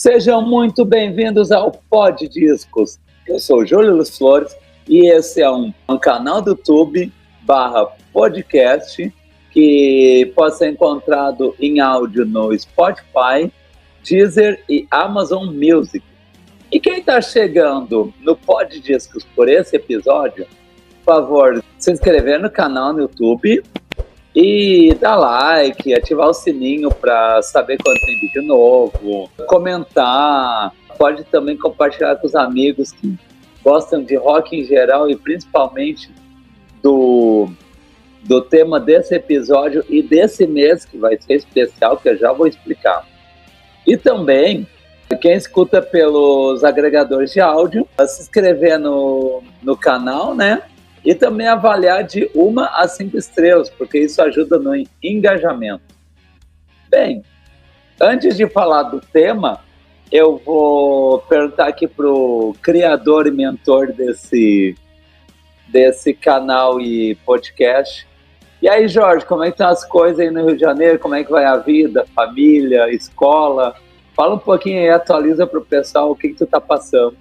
Sejam muito bem-vindos ao Pod Discos. Eu sou o Júlio Luiz Flores e esse é um canal do YouTube /podcast que pode ser encontrado em áudio no Spotify, Deezer e Amazon Music. E quem está chegando no Pod Discos por esse episódio, por favor, se inscrever no canal no YouTube e dar like, ativar o sininho para saber quando tem vídeo novo, comentar, pode também compartilhar com os amigos que gostam de rock em geral e principalmente do tema desse episódio e desse mês, que vai ser especial, que eu já vou explicar. E também, quem escuta pelos agregadores de áudio, se inscrever no canal, né? E também avaliar de 1 a 5 estrelas, porque isso ajuda no engajamento. Bem, antes de falar do tema, eu vou perguntar aqui para o criador e mentor desse canal e podcast. E aí, Jorge, como é que estão as coisas aí no Rio de Janeiro? Como é que vai a vida, família, escola? Fala um pouquinho aí, atualiza para o pessoal o que tu está passando.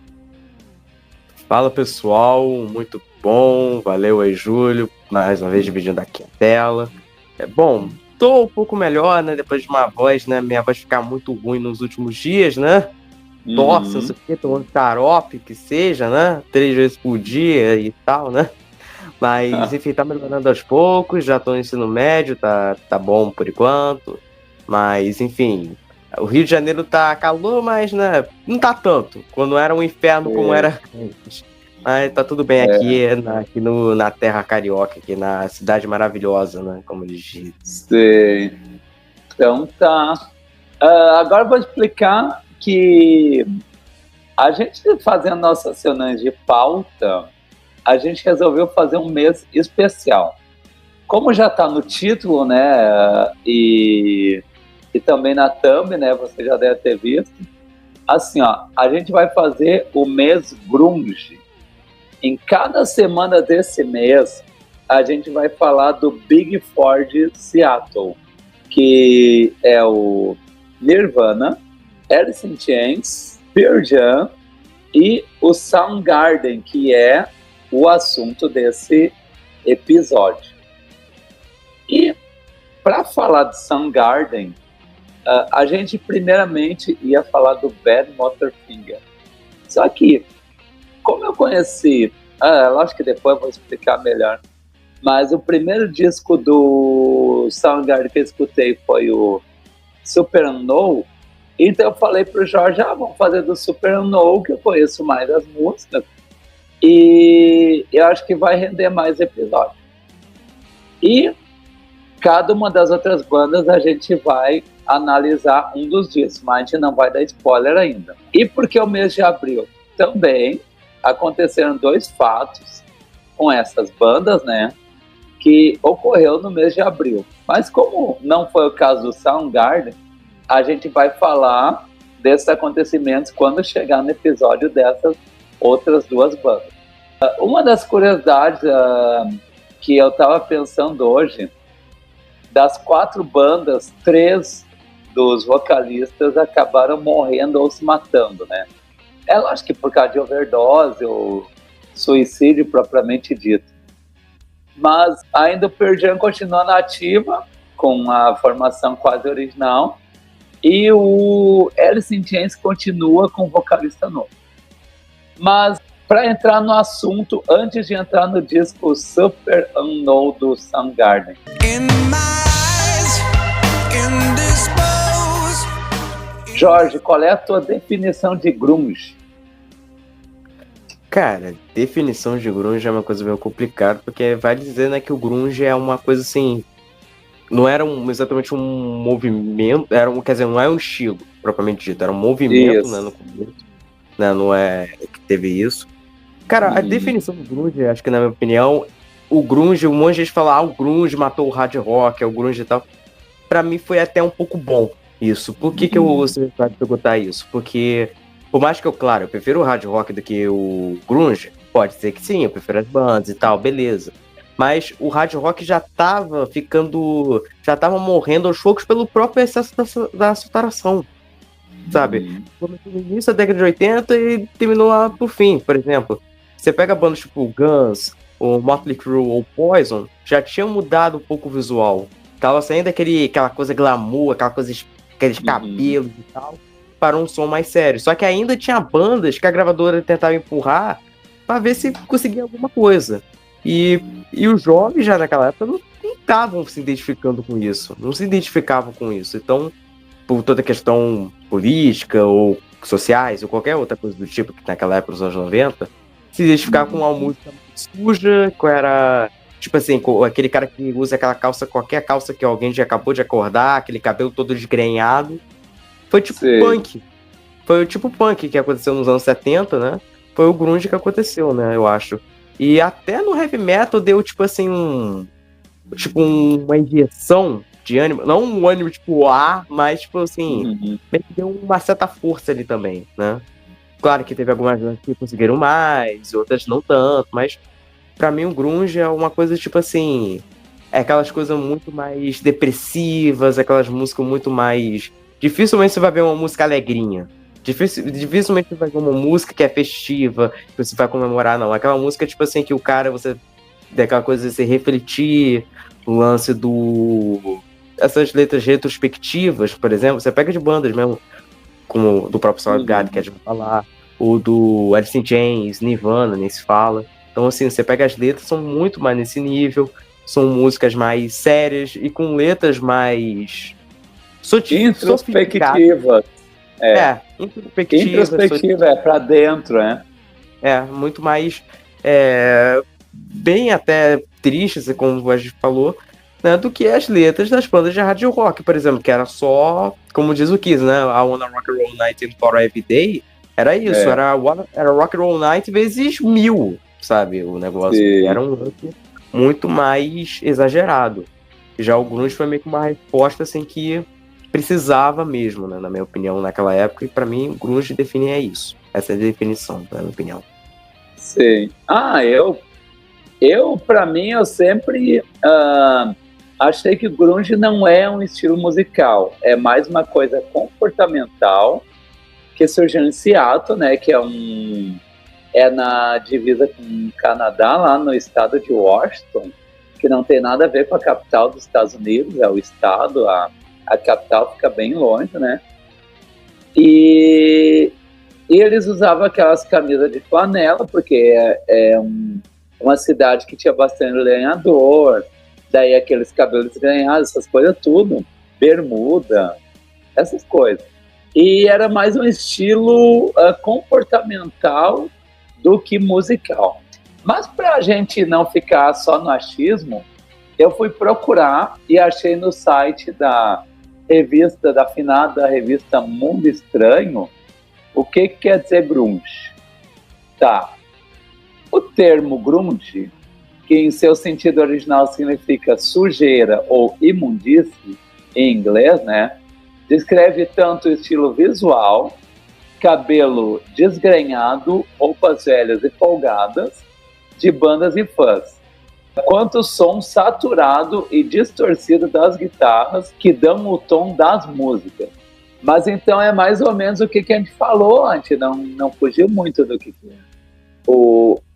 Fala, pessoal, muito bom, valeu aí, Júlio, mais uma vez dividindo aqui a tela. Bom, tô um pouco melhor, né, depois de uma voz, né, minha voz ficar muito ruim nos últimos dias, né, tosse, não sei o que, tomando xarope, que seja, né, 3 vezes por dia e tal, né, mas, enfim, tá melhorando aos poucos, já tô no ensino médio, tá bom por enquanto, mas, enfim, o Rio de Janeiro tá calor, mas, né, não tá tanto, quando era um inferno como era antes. Mas tá tudo bem aqui, aqui na terra carioca, aqui na cidade maravilhosa, né? Como eles dizem. Sim. Então tá. Agora eu vou explicar que a gente fazendo nossas reuniões de pauta, a gente resolveu fazer um mês especial. Como já tá no título, né? E também na thumb, né? Você já deve ter visto. Assim, ó, a gente vai fazer o mês grunge. Em cada semana desse mês, a gente vai falar do Big Four de Seattle, que é o Nirvana, Alice in Chains, Pearl Jam e o Soundgarden, que é o assunto desse episódio. E para falar de Soundgarden, a gente primeiramente ia falar do Bad Motorfinger. Só que, como eu conheci, lógico que depois eu vou explicar melhor, mas o primeiro disco do Soundgarden que eu escutei foi o Supernova, então eu falei pro Jorge, vamos fazer do Supernova, que eu conheço mais as músicas, e eu acho que vai render mais episódios. E cada uma das outras bandas a gente vai analisar um dos discos, mas a gente não vai dar spoiler ainda. E porque o mês de abril também aconteceram 2 fatos com essas bandas, né, que ocorreu no mês de abril. Mas como não foi o caso do Soundgarden, a gente vai falar desses acontecimentos quando chegar no episódio dessas outras 2 bandas. Uma das curiosidades que eu estava pensando hoje, das 4 bandas, 3 dos vocalistas acabaram morrendo ou se matando, né? Lógico que por causa de overdose ou suicídio propriamente dito. Mas ainda o Pearl Jam continua na ativa, com a formação quase original, e o Alice in Chains continua com vocalista novo. Mas para entrar no assunto, antes de entrar no disco Super Unknown do Soundgarden. Jorge, qual é a tua definição de grunge? Cara, definição de grunge é uma coisa meio complicada, porque vai dizer, né, que o grunge é uma coisa assim, não era exatamente um movimento, quer dizer, não é um estilo propriamente dito, era um movimento, né, no começo, né, não é que teve isso. Cara, a definição do grunge, acho que na minha opinião, o grunge, um monte de gente fala, o grunge matou o hard rock, o grunge e tal, pra mim foi até um pouco bom isso. Por que você vai perguntar isso? Porque, por mais que eu prefiro o hard rock do que o grunge, pode ser que sim, eu prefiro as bandas e tal, beleza. Mas o hard rock já tava morrendo aos poucos pelo próprio excesso da saturação. sabe? Começou no início da década de 80 e terminou lá pro fim, por exemplo. Você pega bandas tipo Guns, ou Motley Crue ou Poison, já tinham mudado um pouco o visual. Tava saindo aquela coisa glamour, aqueles cabelos e tal, para um som mais sério. Só que ainda tinha bandas que a gravadora tentava empurrar para ver se conseguia alguma coisa. E os jovens já naquela época não estavam se identificando com isso, não se identificavam com isso. Então, por toda questão política ou sociais ou qualquer outra coisa do tipo que naquela época, nos anos 90, se identificar com uma música suja, que era tipo assim, aquele cara que usa aquela calça, qualquer calça que alguém já acabou de acordar, aquele cabelo todo desgrenhado. Foi tipo punk. Foi o tipo punk que aconteceu nos anos 70, né? Foi o grunge que aconteceu, né? Eu acho. E até no heavy metal deu tipo assim uma injeção de ânimo, não um ânimo tipo mas tipo assim, meio que deu uma certa força ali também, né? Claro que teve algumas que conseguiram mais, outras não tanto, mas pra mim o grunge é uma coisa tipo assim, é aquelas coisas muito mais depressivas, aquelas músicas muito mais... Dificilmente você vai ver uma música alegrinha. Dificilmente você vai ver uma música que é festiva, que você vai comemorar, não. Aquela música tipo assim que o cara, você... daquela coisa de se refletir, o lance essas letras retrospectivas, por exemplo, você pega de bandas mesmo, como do próprio Soundgarden, que a gente vai falar, ou do Alice in Chains, Nirvana, nem se fala. Então, assim, você pega as letras, são muito mais nesse nível, são músicas mais sérias e com letras mais introspectivas. Introspectiva é pra dentro, né? Muito mais bem até tristes, como a gente falou, né, do que as letras das bandas de hard rock, por exemplo, que era só, como diz o Kiss, né, I Wanna Rock and Roll Night and For Every Day, era isso, era Rock and Roll Night vezes 1000, sabe, o negócio. Sim. Era um lance muito mais exagerado. Já o grunge foi meio que uma resposta, assim, que precisava mesmo, né, na minha opinião, naquela época, e pra mim, o grunge definia isso. Essa é a definição, na minha opinião. Sim. Pra mim, eu sempre achei que o grunge não é um estilo musical, é mais uma coisa comportamental que surgiu em Seattle, né, que é na divisa com o Canadá, lá no estado de Washington, que não tem nada a ver com a capital dos Estados Unidos, é o estado, a capital fica bem longe, né, e eles usavam aquelas camisas de flanela, porque uma cidade que tinha bastante lenhador, daí aqueles cabelos ganhados, essas coisas tudo, bermuda, essas coisas. E era mais um estilo comportamental do que musical. Mas para a gente não ficar só no achismo, eu fui procurar e achei no site da afinada revista Mundo Estranho, o que quer dizer grunge. Tá. O termo grunge, que em seu sentido original significa sujeira ou imundície, em inglês, né? Descreve tanto o estilo visual, cabelo desgrenhado, roupas velhas e folgadas, de bandas e fãs, quanto o som saturado e distorcido das guitarras que dão o tom das músicas. Mas então é mais ou menos o que a gente falou antes, não fugiu muito do que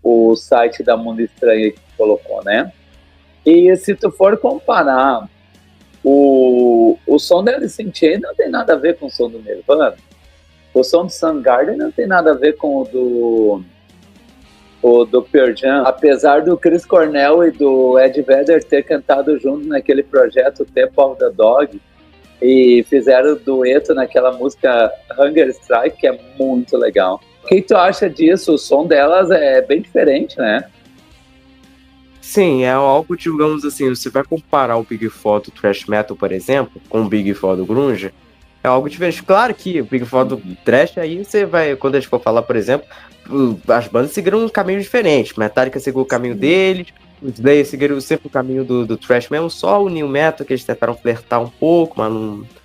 o site da Mundo Estranho colocou, né? E se tu for comparar o som da Alice in Chains não tem nada a ver com o som do Nirvana, o som do Soundgarden não tem nada a ver com o do Pearl Jam, apesar do Chris Cornell e do Ed Vedder ter cantado junto naquele projeto Temple of the Dog e fizeram dueto naquela música Hunger Strike, que é muito legal. O que tu acha disso? O som delas é bem diferente, né? Sim, é algo, digamos assim, você vai comparar o Big Four do thrash metal, por exemplo, com o Big Four do grunge, é algo diferente. Claro que o Big Four do thrash, aí você vai, quando a gente for falar, por exemplo, as bandas seguiram um caminho diferente. Metallica seguiu o caminho deles, os Slayer seguiram sempre o caminho do thrash mesmo, só o New Metal que eles tentaram flertar um pouco, mas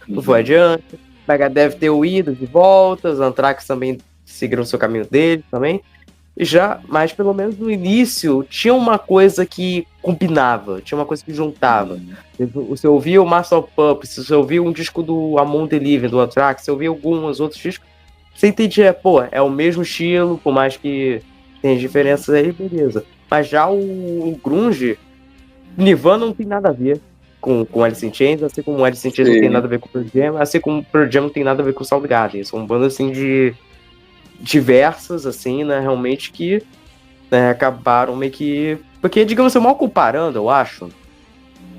não foi adiante. Megadeth deu idas e voltas, Anthrax também seguiram o seu caminho deles também. Mas pelo menos no início tinha uma coisa que combinava, tinha uma coisa que juntava. Você ouvia o Master of Puppets, você ouvia um disco do Amon the Living, do Anthrax, você ouvia alguns outros discos, você entendia, pô, é o mesmo estilo, por mais que tenha diferenças aí, beleza. Mas já o grunge, Nirvana não tem nada a ver com Alice in Chains, assim como Alice in Chains não tem nada a ver com Pearl Jam, assim como Pearl Jam não tem nada a ver com Soundgarden. São bandas, assim, de diversas, assim, né, realmente que, né, acabaram meio que... Porque, digamos assim, mal comparando, eu acho,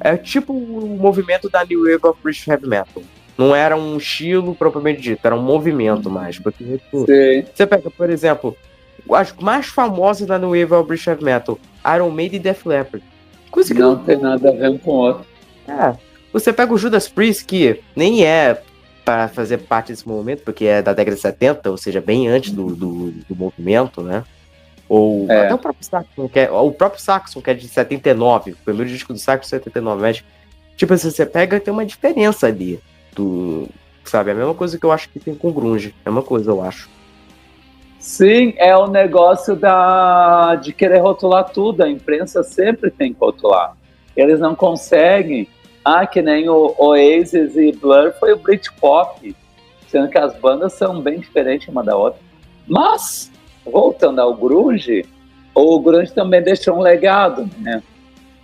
é tipo o movimento da New Wave of British Heavy Metal. Não era um estilo propriamente dito, era um movimento mais. Porque, tipo, você pega, por exemplo, as mais famosas da New Wave of British Heavy Metal, Iron Maiden e Def Leppard. Coisa que não tem nada a ver um com o outro. Você pega o Judas Priest, que nem é para fazer parte desse movimento, porque é da década de 70, ou seja, bem antes do movimento, né? Ou até o próprio Saxon, que é de 79, o primeiro disco do Saxon é 79, mas, tipo assim, você pega, tem uma diferença ali, sabe? É a mesma coisa que eu acho que tem com o grunge, é uma coisa, eu acho. Sim, é o negócio de querer rotular tudo, a imprensa sempre tem que rotular. Eles não conseguem, que nem o Oasis e Blur foi o Britpop, sendo que as bandas são bem diferentes uma da outra. Mas, voltando ao grunge, o grunge também deixou um legado, né?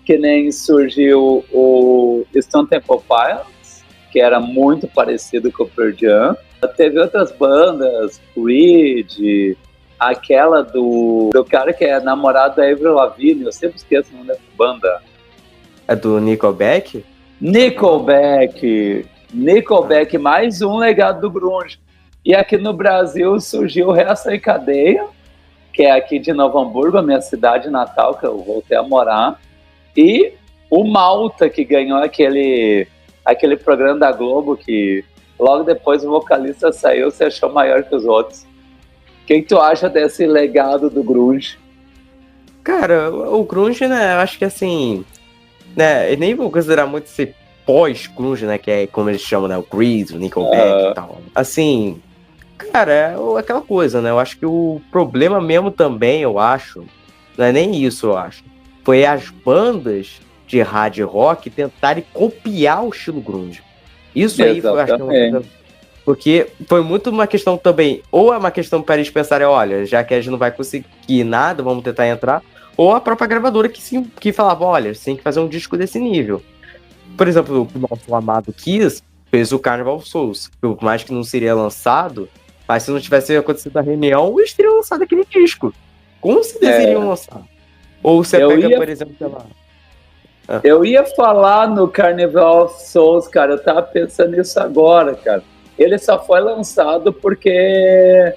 Que nem surgiu o Stone Temple Pilots, que era muito parecido com o Pearl Jam. Teve outras bandas, Creed, aquela do cara que é namorado da Avril Lavigne, eu sempre esqueço o nome dessa banda. É do Nickelback? Nickelback, mais um legado do grunge. E aqui no Brasil surgiu o Reação em Cadeia, que é aqui de Novo Hamburgo, a minha cidade natal, que eu voltei a morar. E o Malta, que ganhou aquele programa da Globo, que logo depois o vocalista saiu, se achou maior que os outros. O que tu acha desse legado do grunge? Cara, o grunge, né, eu acho que assim... né, eu nem vou considerar muito esse pós-grunge, né, que é como eles chamam, né, o Creed, o Nickelback e tal. Assim, cara, é aquela coisa, né, eu acho que o problema mesmo também, eu acho, não é nem isso, eu acho, foi as bandas de hard rock tentarem copiar o estilo grunge. Isso aí foi, acho que é uma coisa... Porque foi muito uma questão também, ou é uma questão para eles pensarem, olha, já que a gente não vai conseguir nada, vamos tentar entrar, ou a própria gravadora que falava, olha, você tem que fazer um disco desse nível. Por exemplo, o nosso amado Kiss fez o Carnival of Souls, por mais que não seria lançado, mas se não tivesse acontecido a reunião, eles teriam lançado aquele disco. Como se iriam lançar? Ou você pega, por exemplo, sei lá... Eu ia falar no Carnival of Souls, cara, eu tava pensando nisso agora, cara. Ele só foi lançado porque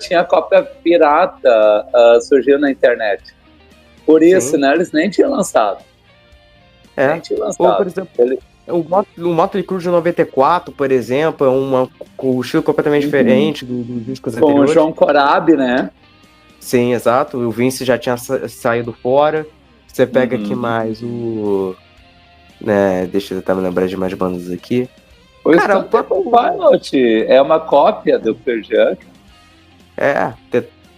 tinha cópia pirata, surgiu na internet. Por isso, né? Eles nem tinham lançado. Nem tinham lançado. Ou, por exemplo, o Motley Crue de 94, por exemplo, é com um estilo completamente diferente dos discos anteriores. Com o João Corabi, né? Sim, exato. O Vince já tinha saído fora. Você pega aqui mais o... né, deixa eu tentar me lembrar de mais bandas aqui. Cara, o Purple Pilot é uma cópia do Pearl Jam.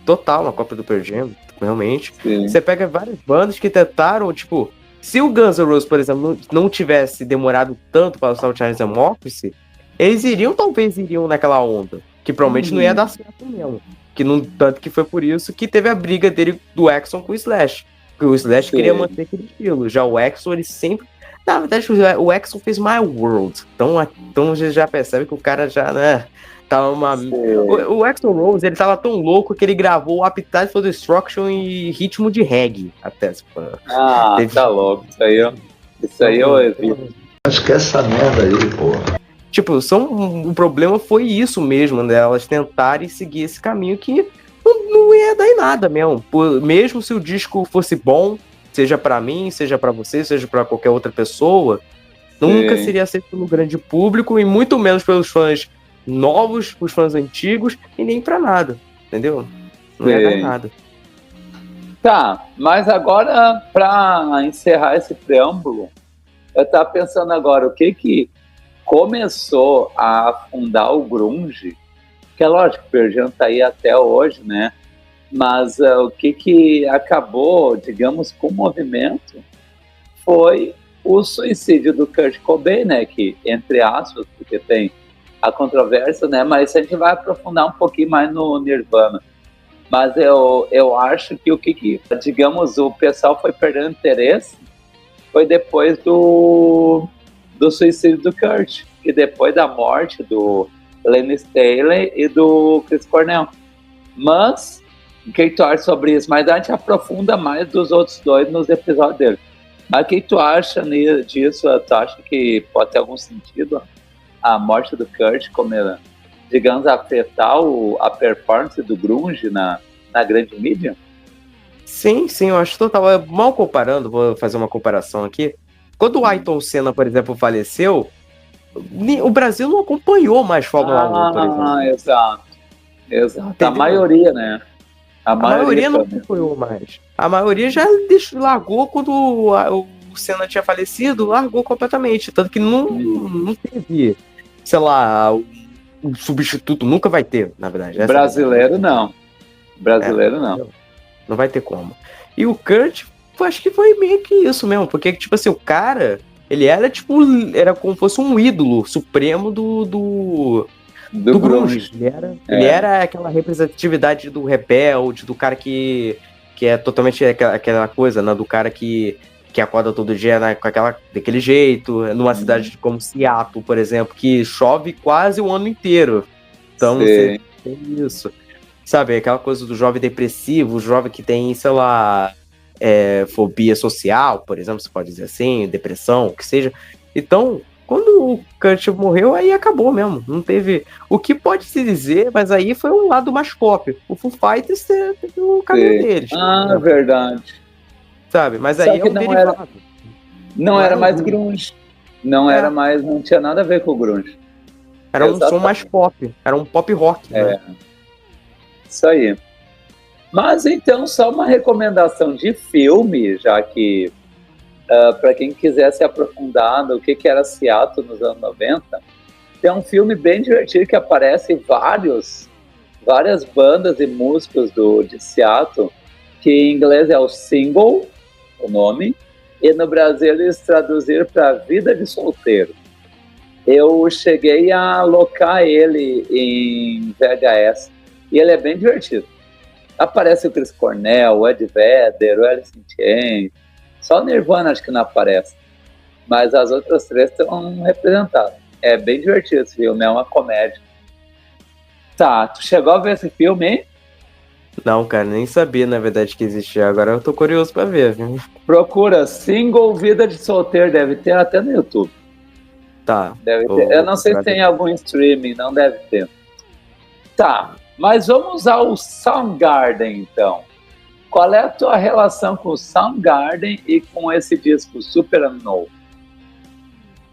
Total, uma cópia do Pearl Jam, realmente. Sim. Você pega várias bandas que tentaram, tipo... Se o Guns N' Roses, por exemplo, não tivesse demorado tanto para lançar o Chinese Democracy, eles talvez iriam naquela onda. Que provavelmente não ia dar certo mesmo. Tanto que foi por isso que teve a briga dele do Axl com o Slash. Porque o Slash queria manter aquele estilo. Já o Axl, ele sempre... Na verdade, o Axl fez My World. Então a gente já percebe que o cara já, né... Tava o Axl Rose, ele tava tão louco que ele gravou Appetite for Destruction em ritmo de reggae. Até, tá louco. Isso aí eu evito. Acho que essa merda aí, porra. Tipo, o problema foi isso mesmo, né? Elas tentarem seguir esse caminho que não ia dar em nada mesmo. Mesmo se o disco fosse bom, seja pra mim, seja pra você, seja pra qualquer outra pessoa, nunca seria aceito pelo grande público e muito menos pelos fãs novos, os fãs antigos, e nem pra nada, entendeu? Não ia dar nada. Tá, mas agora, pra encerrar esse preâmbulo, eu tava pensando agora, o que começou a afundar o grunge, que é lógico, o Pearl Jam tá aí até hoje, né? Mas o que acabou, digamos, com o movimento foi o suicídio do Kurt Cobain, né? Que, entre aspas, porque tem a controvérsia, né? Mas a gente vai aprofundar um pouquinho mais no Nirvana. Mas eu acho que digamos, o pessoal foi perdendo interesse foi depois do suicídio do Kurt, e depois da morte do Len Staley e do Chris Cornell. Mas, o que tu acha sobre isso? Mas a gente aprofunda mais dos outros dois nos episódios dele. Mas o que tu acha disso? Tu acha que pode ter algum sentido a morte do Kurt, como, digamos, afetar a performance do grunge na grande mídia? Sim, eu acho total. Mal comparando, vou fazer uma comparação aqui. Quando o Ayrton Senna, por exemplo, faleceu, o Brasil não acompanhou mais Fórmula 1, por exemplo. Exato. Entendeu? A maioria, né? A maioria não acompanhou mais. A maioria já largou quando o Senna tinha falecido, largou completamente. Tanto que não teve, sei lá, o substituto, nunca vai ter, na verdade. Brasileiro não. Não. Não vai ter como. E o Kurt, acho que foi meio que isso mesmo, porque, tipo assim, o cara, ele era, tipo, era como se fosse um ídolo supremo do grunge. Ele era aquela representatividade do rebelde, do cara que é totalmente aquela coisa, né, do cara que acorda todo dia, né, daquele jeito, numa cidade como Seattle, por exemplo, que chove quase o ano inteiro. Então, você tem isso. Sabe, aquela coisa do jovem depressivo, o jovem que tem, sei lá, fobia social, por exemplo, você pode dizer assim, depressão, o que seja. Então, quando o Kurt morreu, aí acabou mesmo. Não teve... O que pode se dizer, mas aí foi um lado mais pop. O Foo Fighters teve o caminho deles. Ah, verdade. Sabe, mas aí é um derivado. Não era mais grunge. Não tinha nada a ver com o grunge. Era um som mais pop. Era um pop rock, né? Isso aí. Mas então, só uma recomendação de filme, já que para quem quiser se aprofundar no que era Seattle nos anos 90, tem um filme bem divertido que aparece várias bandas e músicos de Seattle, que em inglês é o Single, o nome, e no Brasil eles traduziram para Vida de Solteiro. Eu cheguei a alocar ele em VHS, e ele é bem divertido. Aparece o Chris Cornell, o Ed Vedder, o Alice in Chains. Só o Nirvana acho que não aparece. Mas as outras três estão representadas. É bem divertido esse filme, é uma comédia. Tá, tu chegou a ver esse filme, hein? Não, cara, nem sabia, na verdade, que existia. Agora eu tô curioso pra ver, viu? Procura Single Vida de Solteiro, deve ter até no YouTube. Tá. Deve ter. Eu não sei se tem algum streaming, não deve ter. Tá. Mas vamos usar o Soundgarden, então. Qual é a tua relação com o Soundgarden e com esse disco Supernova?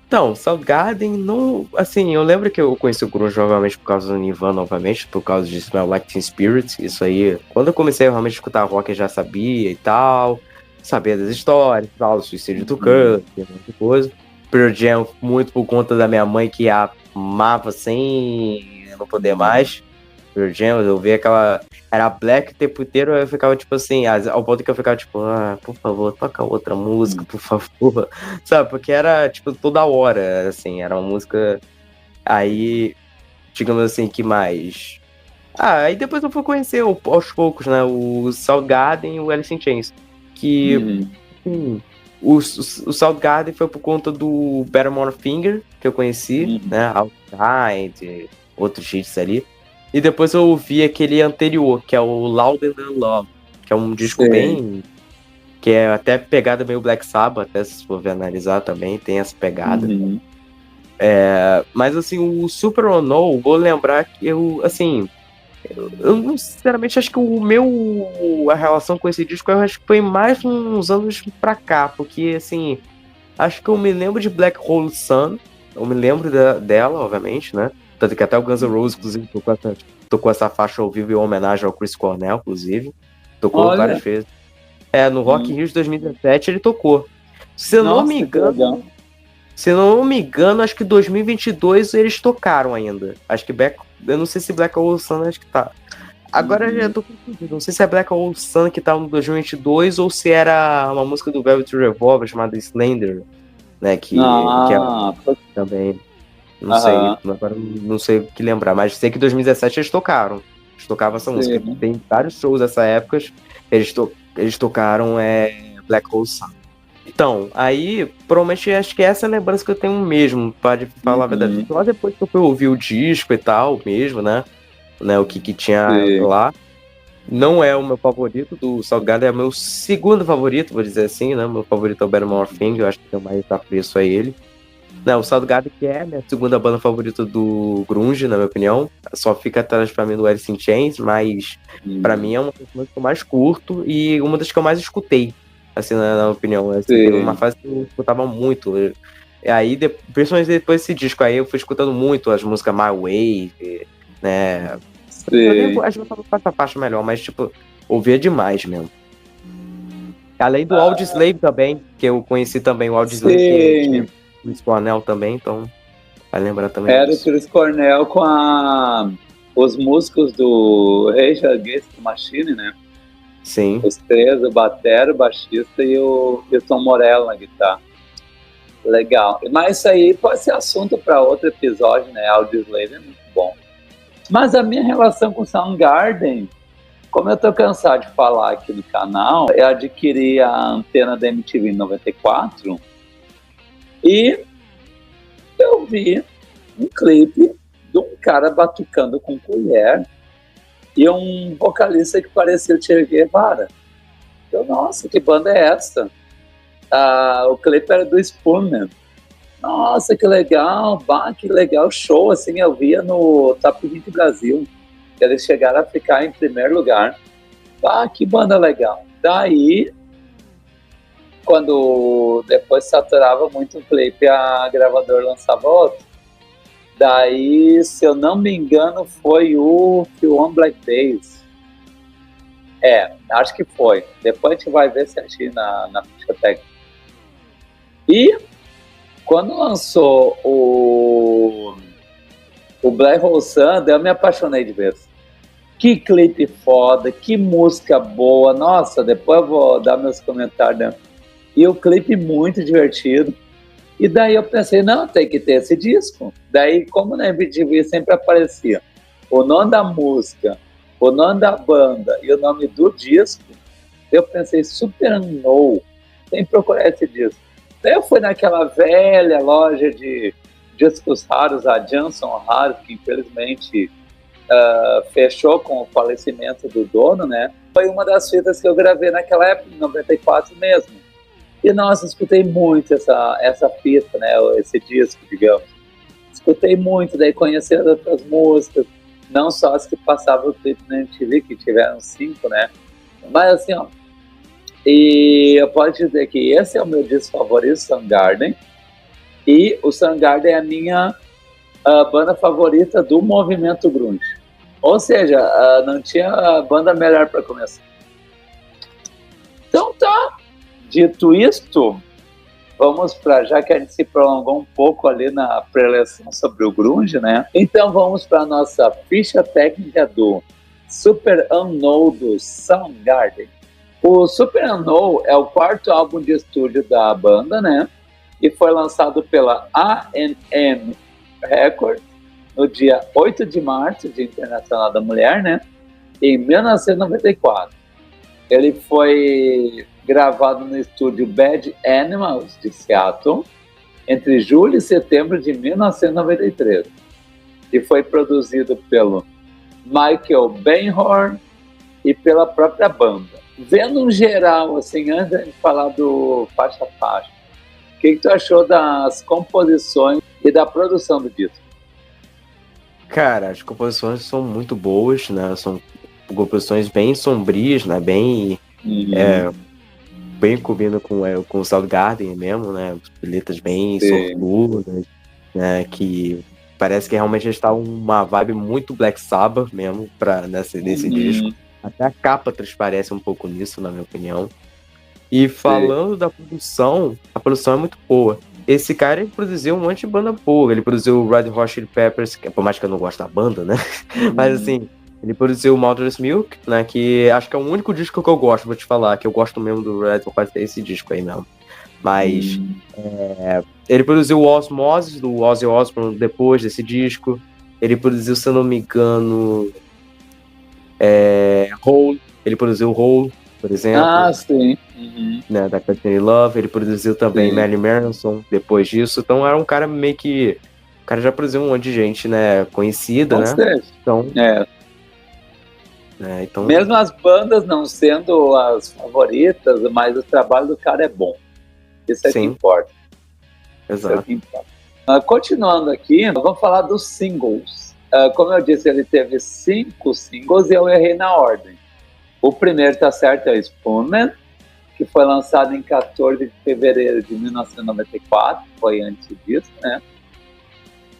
Então, Soundgarden não... Assim, eu lembro que eu conheci o grunge novamente por causa do Nirvana, novamente, por causa de Smell Like Teen Spirit. Isso aí, quando eu comecei a realmente escutar rock, eu já sabia e tal. Sabia das histórias e tal, do suicídio do Kurt, muita coisa. Pearl Jam, muito por conta da minha mãe, que a amava sem não poder mais. Pearl Jam, eu via aquela... Era black o tempo inteiro, eu ficava tipo assim, ao ponto que eu ficava tipo, por favor, toca outra música, por favor. Sabe, porque era tipo toda hora, assim, era uma música... Aí, digamos assim, que mais... aí depois eu fui conhecer aos poucos, né, o Soundgarden e o Alice in Chains. Que, o Soundgarden foi por conta do Better Finger, que eu conheci, né, Outside, outros hits ali. E depois eu ouvi aquele anterior, que é o Louder Than Love, que é um disco bem... Que é até pegada meio Black Sabbath, até se for ver analisar também, tem essa pegada. Mas assim, o Super or No, vou lembrar que eu sinceramente acho que a relação com esse disco, eu acho que foi mais uns anos pra cá, porque assim, acho que eu me lembro de Black Hole Sun, eu me lembro dela, obviamente, né? Tanto que até o Guns N' Roses, inclusive, tocou essa faixa ao vivo em homenagem ao Chris Cornell, inclusive. Tocou várias vezes. No Rock in Rio de 2017 ele tocou. Se eu não me engano, acho que em 2022 eles tocaram ainda. Acho que eu não sei se Black Hole Sun, acho que tá. Agora eu já tô confundido. Não sei se é Black Hole Sun que tá no 2022 ou se era uma música do Velvet Revolver chamada Slender, né? Que é também. Não sei. Agora não sei o que lembrar. Mas sei que em 2017 eles tocaram. Eles tocavam essa música. Tem vários shows dessa época. Eles tocaram Black Hole Sun. Então, aí, provavelmente acho que essa é a lembrança que eu tenho mesmo, para falar a verdade. Só depois que eu fui ouvir o disco e tal, mesmo, né? O que tinha lá. Não é o meu favorito do Soundgarden, é o meu segundo favorito, vou dizer assim, né? Meu favorito é o Better More Thing, eu acho que tem mais apreço a ele. Não, o Soundgarden que é a minha segunda banda favorita do grunge, na minha opinião. Só fica atrás pra mim do Alice in Chains, mas pra mim é uma das bandas que eu mais curto e uma das que eu mais escutei, assim, na minha opinião. Assim, teve uma fase que eu escutava muito. E aí, principalmente depois desse disco aí, eu fui escutando muito as músicas My Way, né? Acho que eu tava passo a passo melhor, mas tipo, ouvia demais mesmo. Além do Audioslave também, que eu conheci também o Audioslave, que tinha o Chris Cornell também, então vai lembrar também era disso. o Chris Cornell com os músicos do Rage Against the Machine, né? Sim. Os três, o batero, o baixista e o Tom Morello na guitarra. Legal. Mas isso aí pode ser assunto para outro episódio, né? Audioslave é muito bom. Mas a minha relação com Soundgarden, como eu tô cansado de falar aqui no canal, eu adquiri a antena da MTV em 94 e eu vi um clipe de um cara batucando com colher e um vocalista que parecia o Che Guevara. Eu, nossa, que banda é essa? O clipe era do Spoonman. Nossa, que legal, que legal show, assim, eu via no Top 20 Brasil, que eles chegaram a ficar em primeiro lugar. Que banda legal. Daí, quando depois saturava muito o clipe, a gravadora lançava outro. Daí, se eu não me engano, foi o One Black Days. Acho que foi. Depois a gente vai ver certinho na ficha técnica. E quando lançou o Black Hole Sun, eu me apaixonei de vez. Que clipe foda, que música boa. Nossa, depois eu vou dar meus comentários, né? E o clipe muito divertido. E daí eu pensei, não, tem que ter esse disco. Daí, como na MTV sempre aparecia o nome da música, o nome da banda e o nome do disco, eu pensei, Super Unknown, tem que procurar esse disco. Daí eu fui naquela velha loja de discos raros, a Johnson Raros, que infelizmente fechou com o falecimento do dono, né? Foi uma das fitas que eu gravei naquela época, em 94 mesmo. E, nossa, escutei muito essa fita, né? Esse disco, digamos. Escutei muito, daí conheci as outras músicas, não só as que passavam o clipe na MTV, que tiveram 5, né? Mas assim, ó, e eu posso dizer que esse é o meu disco favorito, Soundgarden, e o Soundgarden é a minha banda favorita do movimento grunge. Ou seja, não tinha banda melhor para começar. Então tá, dito isto, vamos para, já que a gente se prolongou um pouco ali na preleção sobre o grunge, né? Então vamos para a nossa ficha técnica do Super Unknown do Soundgarden. O Super Unknown é o quarto álbum de estúdio da banda, né? E foi lançado pela A&M Records no dia 8 de março, Dia Internacional da Mulher, né? Em 1994. Ele foi gravado no estúdio Bad Animals de Seattle entre julho e setembro de 1993 e foi produzido pelo Michael Beinhorn e pela própria banda. Vendo um geral, assim, antes de falar do faixa a faixa, o que tu achou das composições e da produção do disco? Cara, as composições são muito boas, né? São composições bem sombrias, né? Bem combinando com o Soundgarden mesmo, né? Letras bem sortudas, né? Que parece que realmente está uma vibe muito Black Sabbath mesmo nesse disco. Até a capa transparece um pouco nisso, na minha opinião. E falando da produção, a produção é muito boa. Esse cara, ele produziu um monte de banda boa. Ele produziu o Red Hot Chili Peppers, que por mais que eu não goste da banda, né? Mas assim, Ele produziu Mother's Milk, né? Que acho que é o único disco que eu gosto, vou te falar, que eu gosto mesmo do Red Hot, é esse disco aí mesmo. Mas ele produziu o Osmosis, do Ozzy Osbourne, depois desse disco. Ele produziu, se eu não me engano, Hole. Ele produziu Hole, por exemplo. Ah, sim. Né, da Courtney Love. Ele produziu também Sim. Marilyn Manson depois disso. Então era um cara meio que... O cara já produziu um monte de gente, né, conhecida, Com né? certeza. Então, É. então... Mesmo as bandas não sendo as favoritas, mas o trabalho do cara é bom. Isso é que Sim. importa. Exato. Isso é que importa. Continuando aqui, vamos falar dos singles. Como eu disse, ele teve 5 singles e eu errei na ordem. O primeiro, tá certo, é o Spoonman, que foi lançado em 14 de fevereiro de 1994, foi antes disso, né?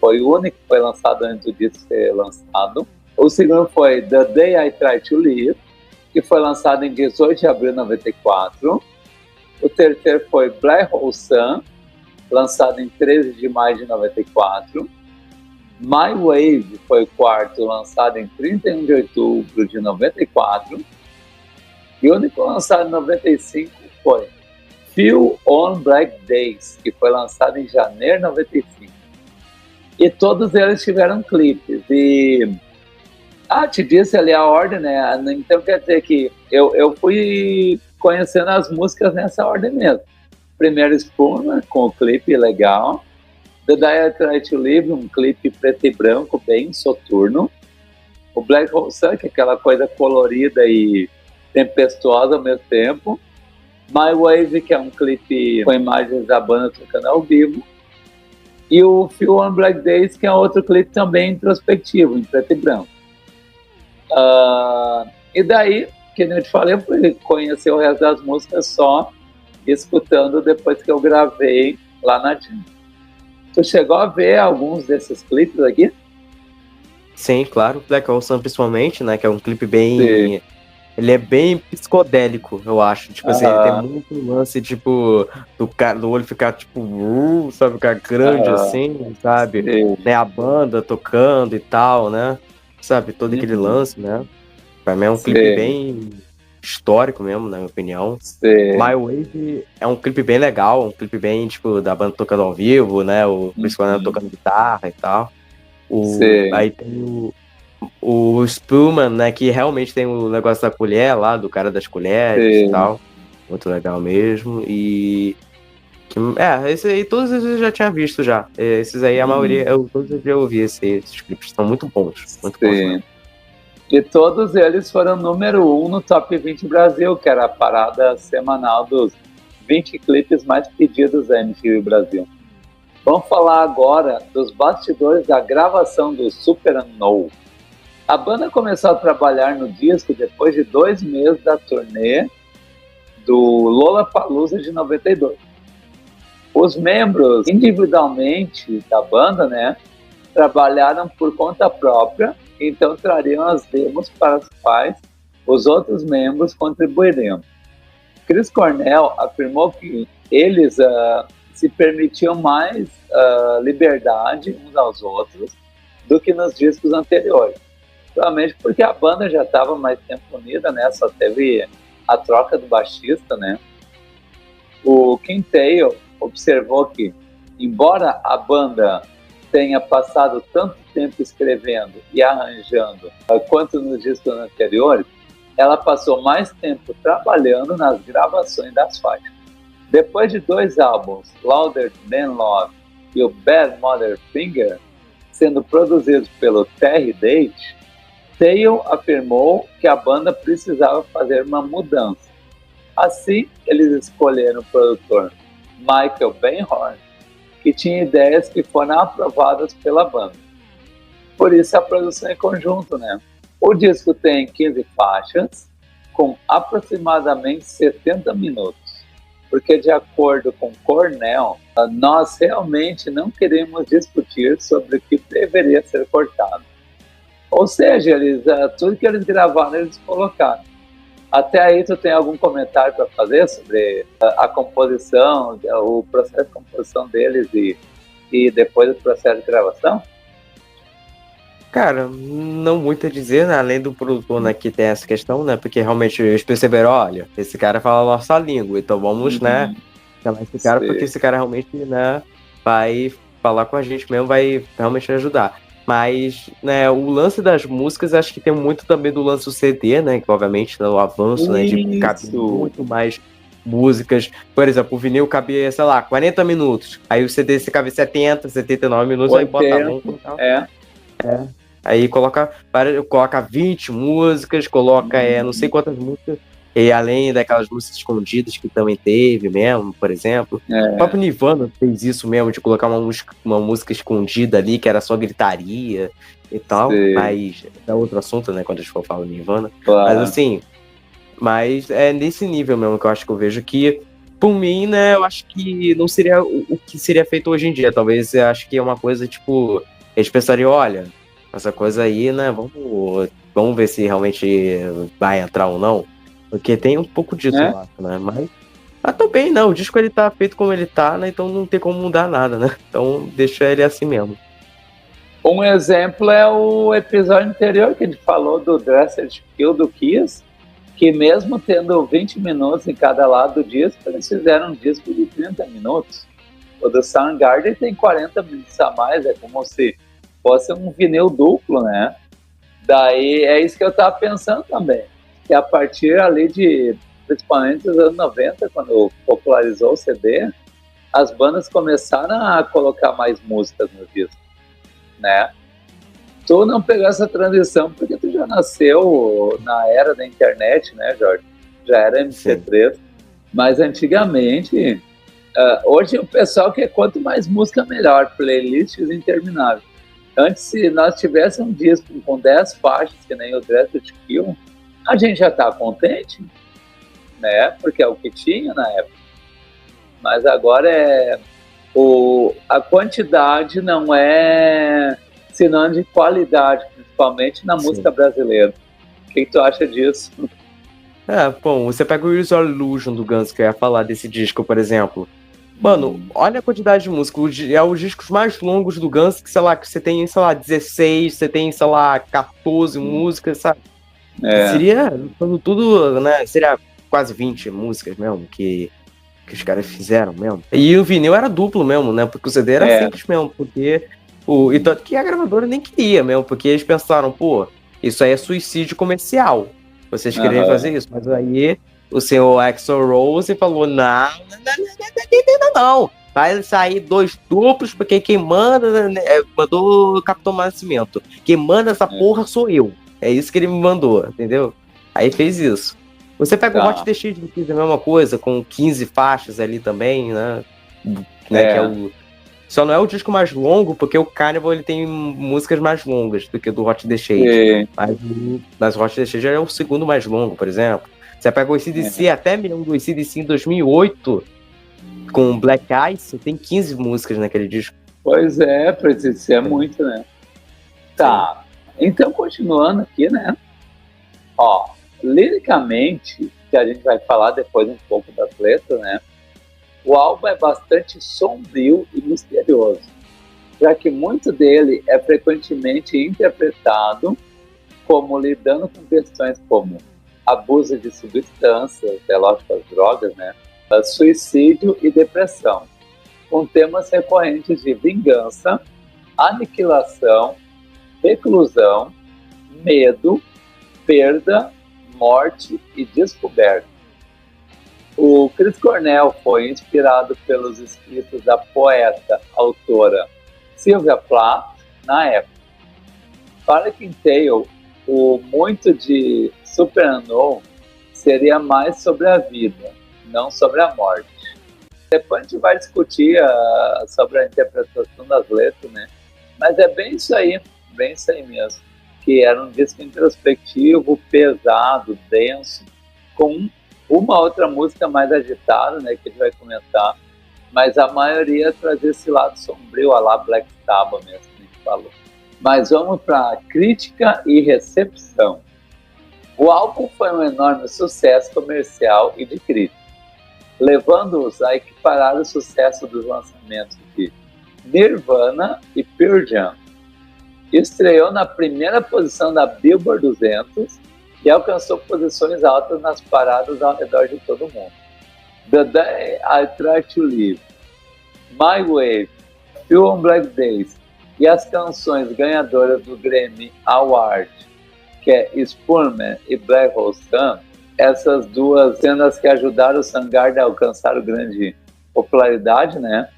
Foi o único que foi lançado antes do disco ser lançado. O segundo foi The Day I Try to Live, que foi lançado em 18 de abril de 94. O terceiro foi Black Hole Sun, lançado em 13 de maio de 94. My Wave foi o quarto, lançado em 31 de outubro de 94. E o único lançado em 95 foi Feel on Black Days, que foi lançado em janeiro de 95. E todos eles tiveram clipes. E te disse ali a ordem, né? Então quer dizer que eu fui conhecendo as músicas nessa ordem mesmo. Primeiro Spoon, com o clipe legal. The Day I Try to Live, um clipe preto e branco, bem soturno. O Black Hole Sun, que é aquela coisa colorida e tempestuosa ao mesmo tempo. My Wave, que é um clipe com imagens da banda tocando ao vivo. E o Feel on Black Days, que é outro clipe também introspectivo, em preto e branco. E daí, que eu te falei, eu fui conhecer o resto das músicas só escutando depois que eu gravei lá na Jam. Tu chegou a ver alguns desses clipes aqui? Sim, claro. Black Hole Sun, principalmente, né? Que é um clipe bem... Sim. Ele é bem psicodélico, eu acho. Tipo assim, ele tem muito lance, tipo, do olho ficar, tipo, sabe, ficar grande assim, sabe? Né, a banda tocando e tal, né? Sabe, todo aquele lance, né? Pra mim é um clipe bem histórico mesmo, na minha opinião. My Wave é um clipe bem legal, um clipe bem, tipo, da banda tocando ao vivo, né? O principalmente tocando guitarra e tal. Aí tem o Spoonman, né, que realmente tem o negócio da colher lá, do cara das colheres e tal. Muito legal mesmo. E... esse aí, todos esses eu já tinha visto já. Esses aí, a maioria, todos eu já ouvi esses clipes. São muito bons. Muito bons mesmo. E todos eles foram número 1 no Top 20 Brasil, que era a parada semanal dos 20 clipes mais pedidos da MTV Brasil. Vamos falar agora dos bastidores da gravação do Super Unknown. A banda começou a trabalhar no disco depois de 2 meses da turnê do Lollapalooza de 92. Os membros individualmente da banda, né, trabalharam por conta própria, então trariam as demos para as quais os outros membros contribuiriam. Chris Cornell afirmou que eles se permitiam mais liberdade uns aos outros do que nos discos anteriores. Provavelmente porque a banda já estava mais tempo unida, né? Só teve a troca do baixista, né? O Kim Tail observou que, embora a banda tenha passado tanto tempo escrevendo e arranjando quanto nos discos anteriores, ela passou mais tempo trabalhando nas gravações das faixas. Depois de 2 álbuns, Louder Than Love e o Bad Mother Finger, sendo produzidos pelo Terry Date, Tail afirmou que a banda precisava fazer uma mudança. Assim, eles escolheram o produtor Michael Beinhorn, que tinha ideias que foram aprovadas pela banda. Por isso a produção em conjunto, né? O disco tem 15 faixas, com aproximadamente 70 minutos. Porque, de acordo com Cornell, nós realmente não queremos discutir sobre o que deveria ser cortado. Ou seja, tudo que eles gravaram, eles colocaram. Até aí, tu tem algum comentário para fazer sobre a composição, o processo de composição deles e depois o processo de gravação? Cara, não muito a dizer, né? Além do produtor, né, que tem essa questão, né? Porque realmente eles perceberam, olha, esse cara fala a nossa língua, então vamos, né, chamar esse cara porque esse cara realmente, né, vai falar com a gente mesmo, vai realmente ajudar. Mas, né, o lance das músicas, acho que tem muito também do lance do CD, né? Que obviamente, né, o avanço, né, de caber Isso. muito mais músicas. Por exemplo, o vinil cabia, sei lá, 40 minutos. Aí o CD se cabe 70, 79 minutos, aí bota a mão. É. Aí coloca 20 músicas, coloca não sei quantas músicas, e além daquelas músicas escondidas que também teve mesmo, por exemplo. O próprio Nirvana fez isso mesmo, de colocar uma música escondida ali, que era só gritaria e tal. Sim. Mas é outro assunto, né, quando a gente for falar do Nirvana. Claro. Mas assim, é nesse nível mesmo que eu acho que eu vejo que, por mim, né, eu acho que não seria o que seria feito hoje em dia. Talvez eu acho que é uma coisa, tipo, eles pensariam, olha, essa coisa aí, né, vamos ver se realmente vai entrar ou não. Porque tem um pouco disso, eu acho, né, mas também não, o disco ele tá feito como ele tá, né, então não tem como mudar nada, né, então deixa ele assim mesmo. Um exemplo é o episódio anterior que a gente falou do Dressed Kill do Kiss, que mesmo tendo 20 minutos em cada lado do disco, eles fizeram um disco de 30 minutos. O do Soundgarden tem 40 minutos a mais, é como se fosse um vinil duplo, né? Daí é isso que eu estava pensando também, que a partir ali de, principalmente dos anos 90, quando popularizou o CD, as bandas começaram a colocar mais músicas no disco, né? Tu não pegou essa transição porque tu já nasceu na era da internet, né, Jorge? Já era MP3. Sim. Mas antigamente, hoje o pessoal quer quanto mais música melhor, playlists intermináveis. Antes, se nós tivéssemos um disco com 10 faixas, que nem o Dressed Kill, a gente já tá contente, né? Porque é o que tinha na época. Mas agora a quantidade não é sinônimo de qualidade, principalmente na música brasileira. O que tu acha disso? Bom, você pega o Use Your Illusion do Guns, que eu ia falar desse disco, por exemplo. Mano, olha a quantidade de música. É os discos mais longos do Guns, que, sei lá, que você tem, sei lá, 16, você tem, sei lá, 14 músicas, sabe? Seria, quando tudo, né, seria quase 20 músicas mesmo, que os caras fizeram mesmo. E o vinil era duplo mesmo, né? Porque o CD era simples mesmo, porque... E tanto que a gravadora nem queria mesmo, porque eles pensaram, pô, isso aí é suicídio comercial. Vocês querem fazer isso? Mas aí o senhor Axl Rose falou, não. Vai sair 2 duplos, porque quem manda, mandou o Capitão Nascimento. Quem manda essa porra sou eu. É isso que ele me mandou, entendeu? Aí fez isso. Você pega o Hot The Shade, que fez a mesma coisa, com 15 faixas ali também, né? Que é só não é o disco mais longo, porque o Carnival ele tem músicas mais longas do que o do Hot The Shade. Mas o Hot The Shade é o segundo mais longo, por exemplo. Você pega o AC/DC, até mesmo do AC/DC em 2008, com Black Ice, tem 15 músicas naquele disco. Pois é, pra AC/DC é muito, né? Tá, então continuando aqui, né? Ó, liricamente, que a gente vai falar depois um pouco das letras, né? O álbum é bastante sombrio e misterioso, já que muito dele é frequentemente interpretado como lidando com questões como abuso de substâncias, lógico, as drogas, né? Suicídio e depressão, com temas recorrentes de vingança, aniquilação, reclusão, medo, perda, morte e descoberta. O Chris Cornell foi inspirado pelos escritos da poeta, autora Sylvia Plath, na época. Para King Tale, o muito de Superunknown seria mais sobre a vida, não sobre a morte. Depois a gente vai discutir sobre a interpretação das letras, né? Mas é bem isso aí mesmo. Que era um disco introspectivo, pesado, denso, com uma outra música mais agitada, né, que a gente vai comentar, mas a maioria trazia esse lado sombrio, a lá Black Sabbath mesmo, que a gente falou. Mas vamos para crítica e recepção. O álbum foi um enorme sucesso comercial e de crítica, levando-os a equiparar o sucesso dos lançamentos de Nirvana e Pearl Jam. Estreou na primeira posição da Billboard 200 e alcançou posições altas nas paradas ao redor de todo o mundo. The Day I Try to Live, My Way, Few on Black Days e as canções ganhadoras do Grammy Award, que é Spurman e Black Hole Sun, essas duas cenas que ajudaram o Soundgarden a alcançar grande popularidade, né?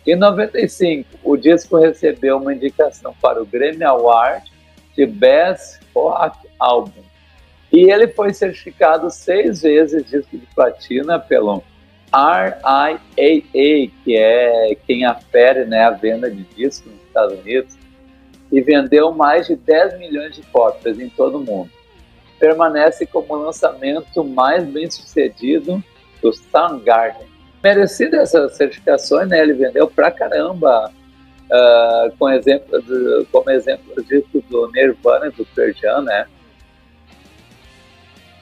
Em 95, o disco recebeu uma indicação para o Grammy Award de Best Rock Album. E ele foi certificado 6 vezes disco de platina pelo RIAA, que é quem afere, né, a venda de discos nos Estados Unidos, e vendeu mais de 10 milhões de cópias em todo o mundo. Permanece como o lançamento mais bem sucedido do Soundgarden. Merecido essas certificações, né? Ele vendeu pra caramba, como exemplo disso do Nirvana e do Pearl Jam, né?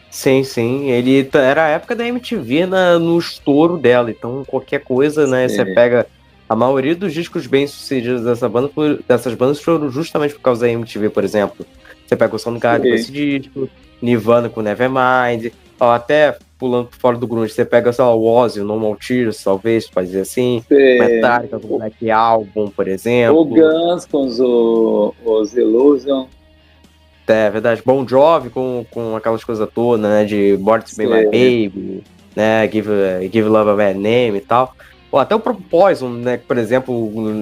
Sim. Ele era a época da MTV no estouro dela, então qualquer coisa, né? Sim. Você pega. A maioria dos discos bem-sucedidos dessas bandas foram justamente por causa da MTV, por exemplo. Você pega o Soundgarden com esse disco, Nirvana com Nevermind, ó, até pulando fora do grunge, você pega só o Ozzy, o No More Tears, talvez, pode dizer assim, Metallica com o Black Album, por exemplo. O Guns com os Illusion. É verdade. Bon Jovi com aquelas coisas todas, né, de Born to Be My Baby, né, Give Love a Bad Name e tal. Ou até o próprio Poison, né, por exemplo,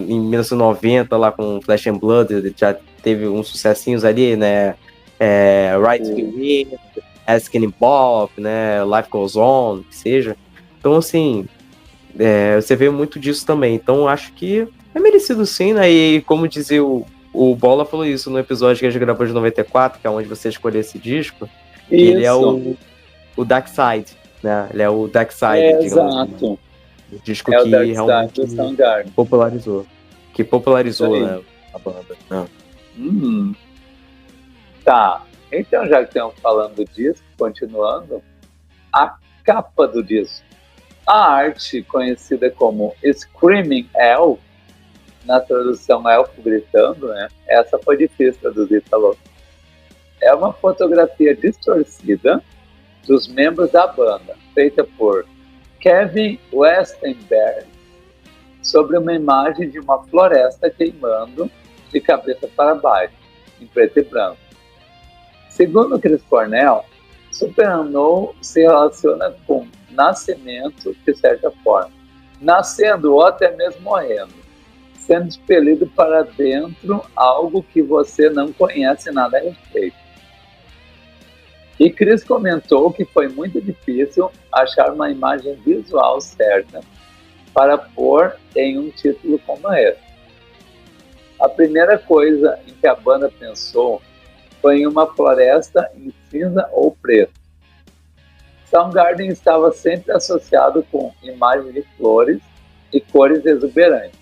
em 1990, lá com Flesh and Blood, ele já teve uns sucessinhos ali, né, Right to Win, Asking Bob, né, Life Goes On, que seja. Então, assim, você vê muito disso também. Então, acho que é merecido sim, né, e como dizia o Bola falou isso no episódio que a gente gravou de 94, que é onde você escolheu esse disco, que ele é o Dark Side, né, ele é o Dark Side, digamos exato. Assim. O disco o que Dark realmente popularizou. Que popularizou, né, a banda. Tá. Então, já que estamos falando do disco, continuando, a capa do disco. A arte, conhecida como Screaming Elf, na tradução elfo gritando, né? Essa foi difícil traduzir, falou. É uma fotografia distorcida dos membros da banda, feita por Kevin Westenberg, sobre uma imagem de uma floresta queimando de cabeça para baixo, em preto e branco. Segundo Chris Cornell, Supernova se relaciona com nascimento de certa forma, nascendo ou até mesmo morrendo, sendo expelido para dentro algo que você não conhece nada a respeito. E Chris comentou que foi muito difícil achar uma imagem visual certa para pôr em um título como esse. A primeira coisa em que a banda pensou foi em uma floresta em cinza ou preto. Soundgarden estava sempre associado com imagens de flores e cores exuberantes,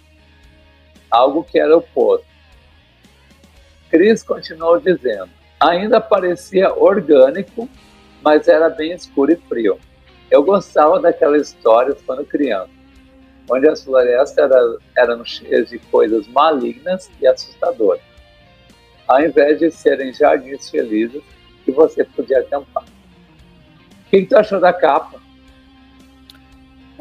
algo que era oposto. Chris continuou dizendo: ainda parecia orgânico, mas era bem escuro e frio. Eu gostava daquelas histórias quando criança, onde as florestas eram cheias de coisas malignas e assustadoras, ao invés de serem jardins felizes que você podia acampar. O que tu achou da capa?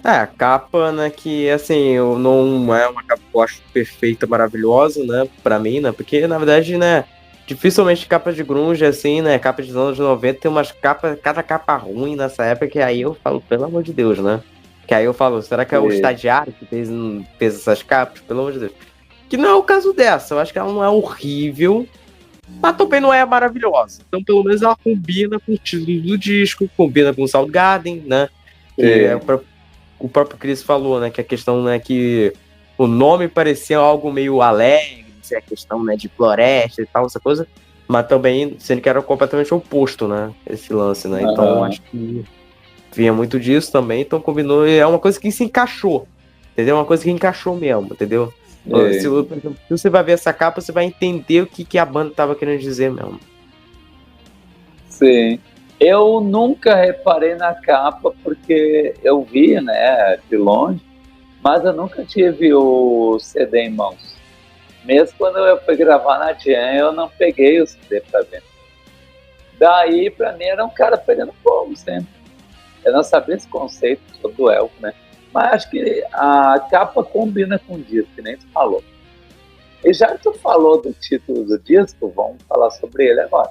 A capa, né, que, assim, não é uma capa que eu acho perfeita, maravilhosa, né, pra mim, né, porque, na verdade, né, dificilmente capas de grunge, assim, né, capa dos anos 90 tem umas capas, cada capa ruim nessa época, que aí eu falo, pelo amor de Deus, né, que aí eu falo, será que é o estagiário que fez essas capas? Pelo amor de Deus. Que não é o caso dessa, eu acho que ela não é horrível, mas também não é maravilhosa. Então, pelo menos ela combina com o título do disco, combina com o Soundgarden, né, que o próprio Chris falou, né, que a questão, né, que o nome parecia algo meio alegre, a questão, né, de floresta e tal, essa coisa, mas também sendo que era completamente oposto, né, esse lance, né, então acho que vinha muito disso também, então combinou, e é uma coisa que se encaixou, entendeu? Uma coisa que encaixou mesmo, entendeu? Se você vai ver essa capa, você vai entender o que a banda tava querendo dizer mesmo. Sim. Eu nunca reparei na capa porque eu vi, né, de longe, mas eu nunca tive o CD em mãos. Mesmo quando eu fui gravar na Jam, eu não peguei o CD pra ver. Daí, pra mim, era um cara pegando fogo sempre. Eu não sabia esse conceito do elfo, né? Mas acho que a capa combina com o disco, que nem tu falou. E já que tu falou do título do disco, vamos falar sobre ele agora.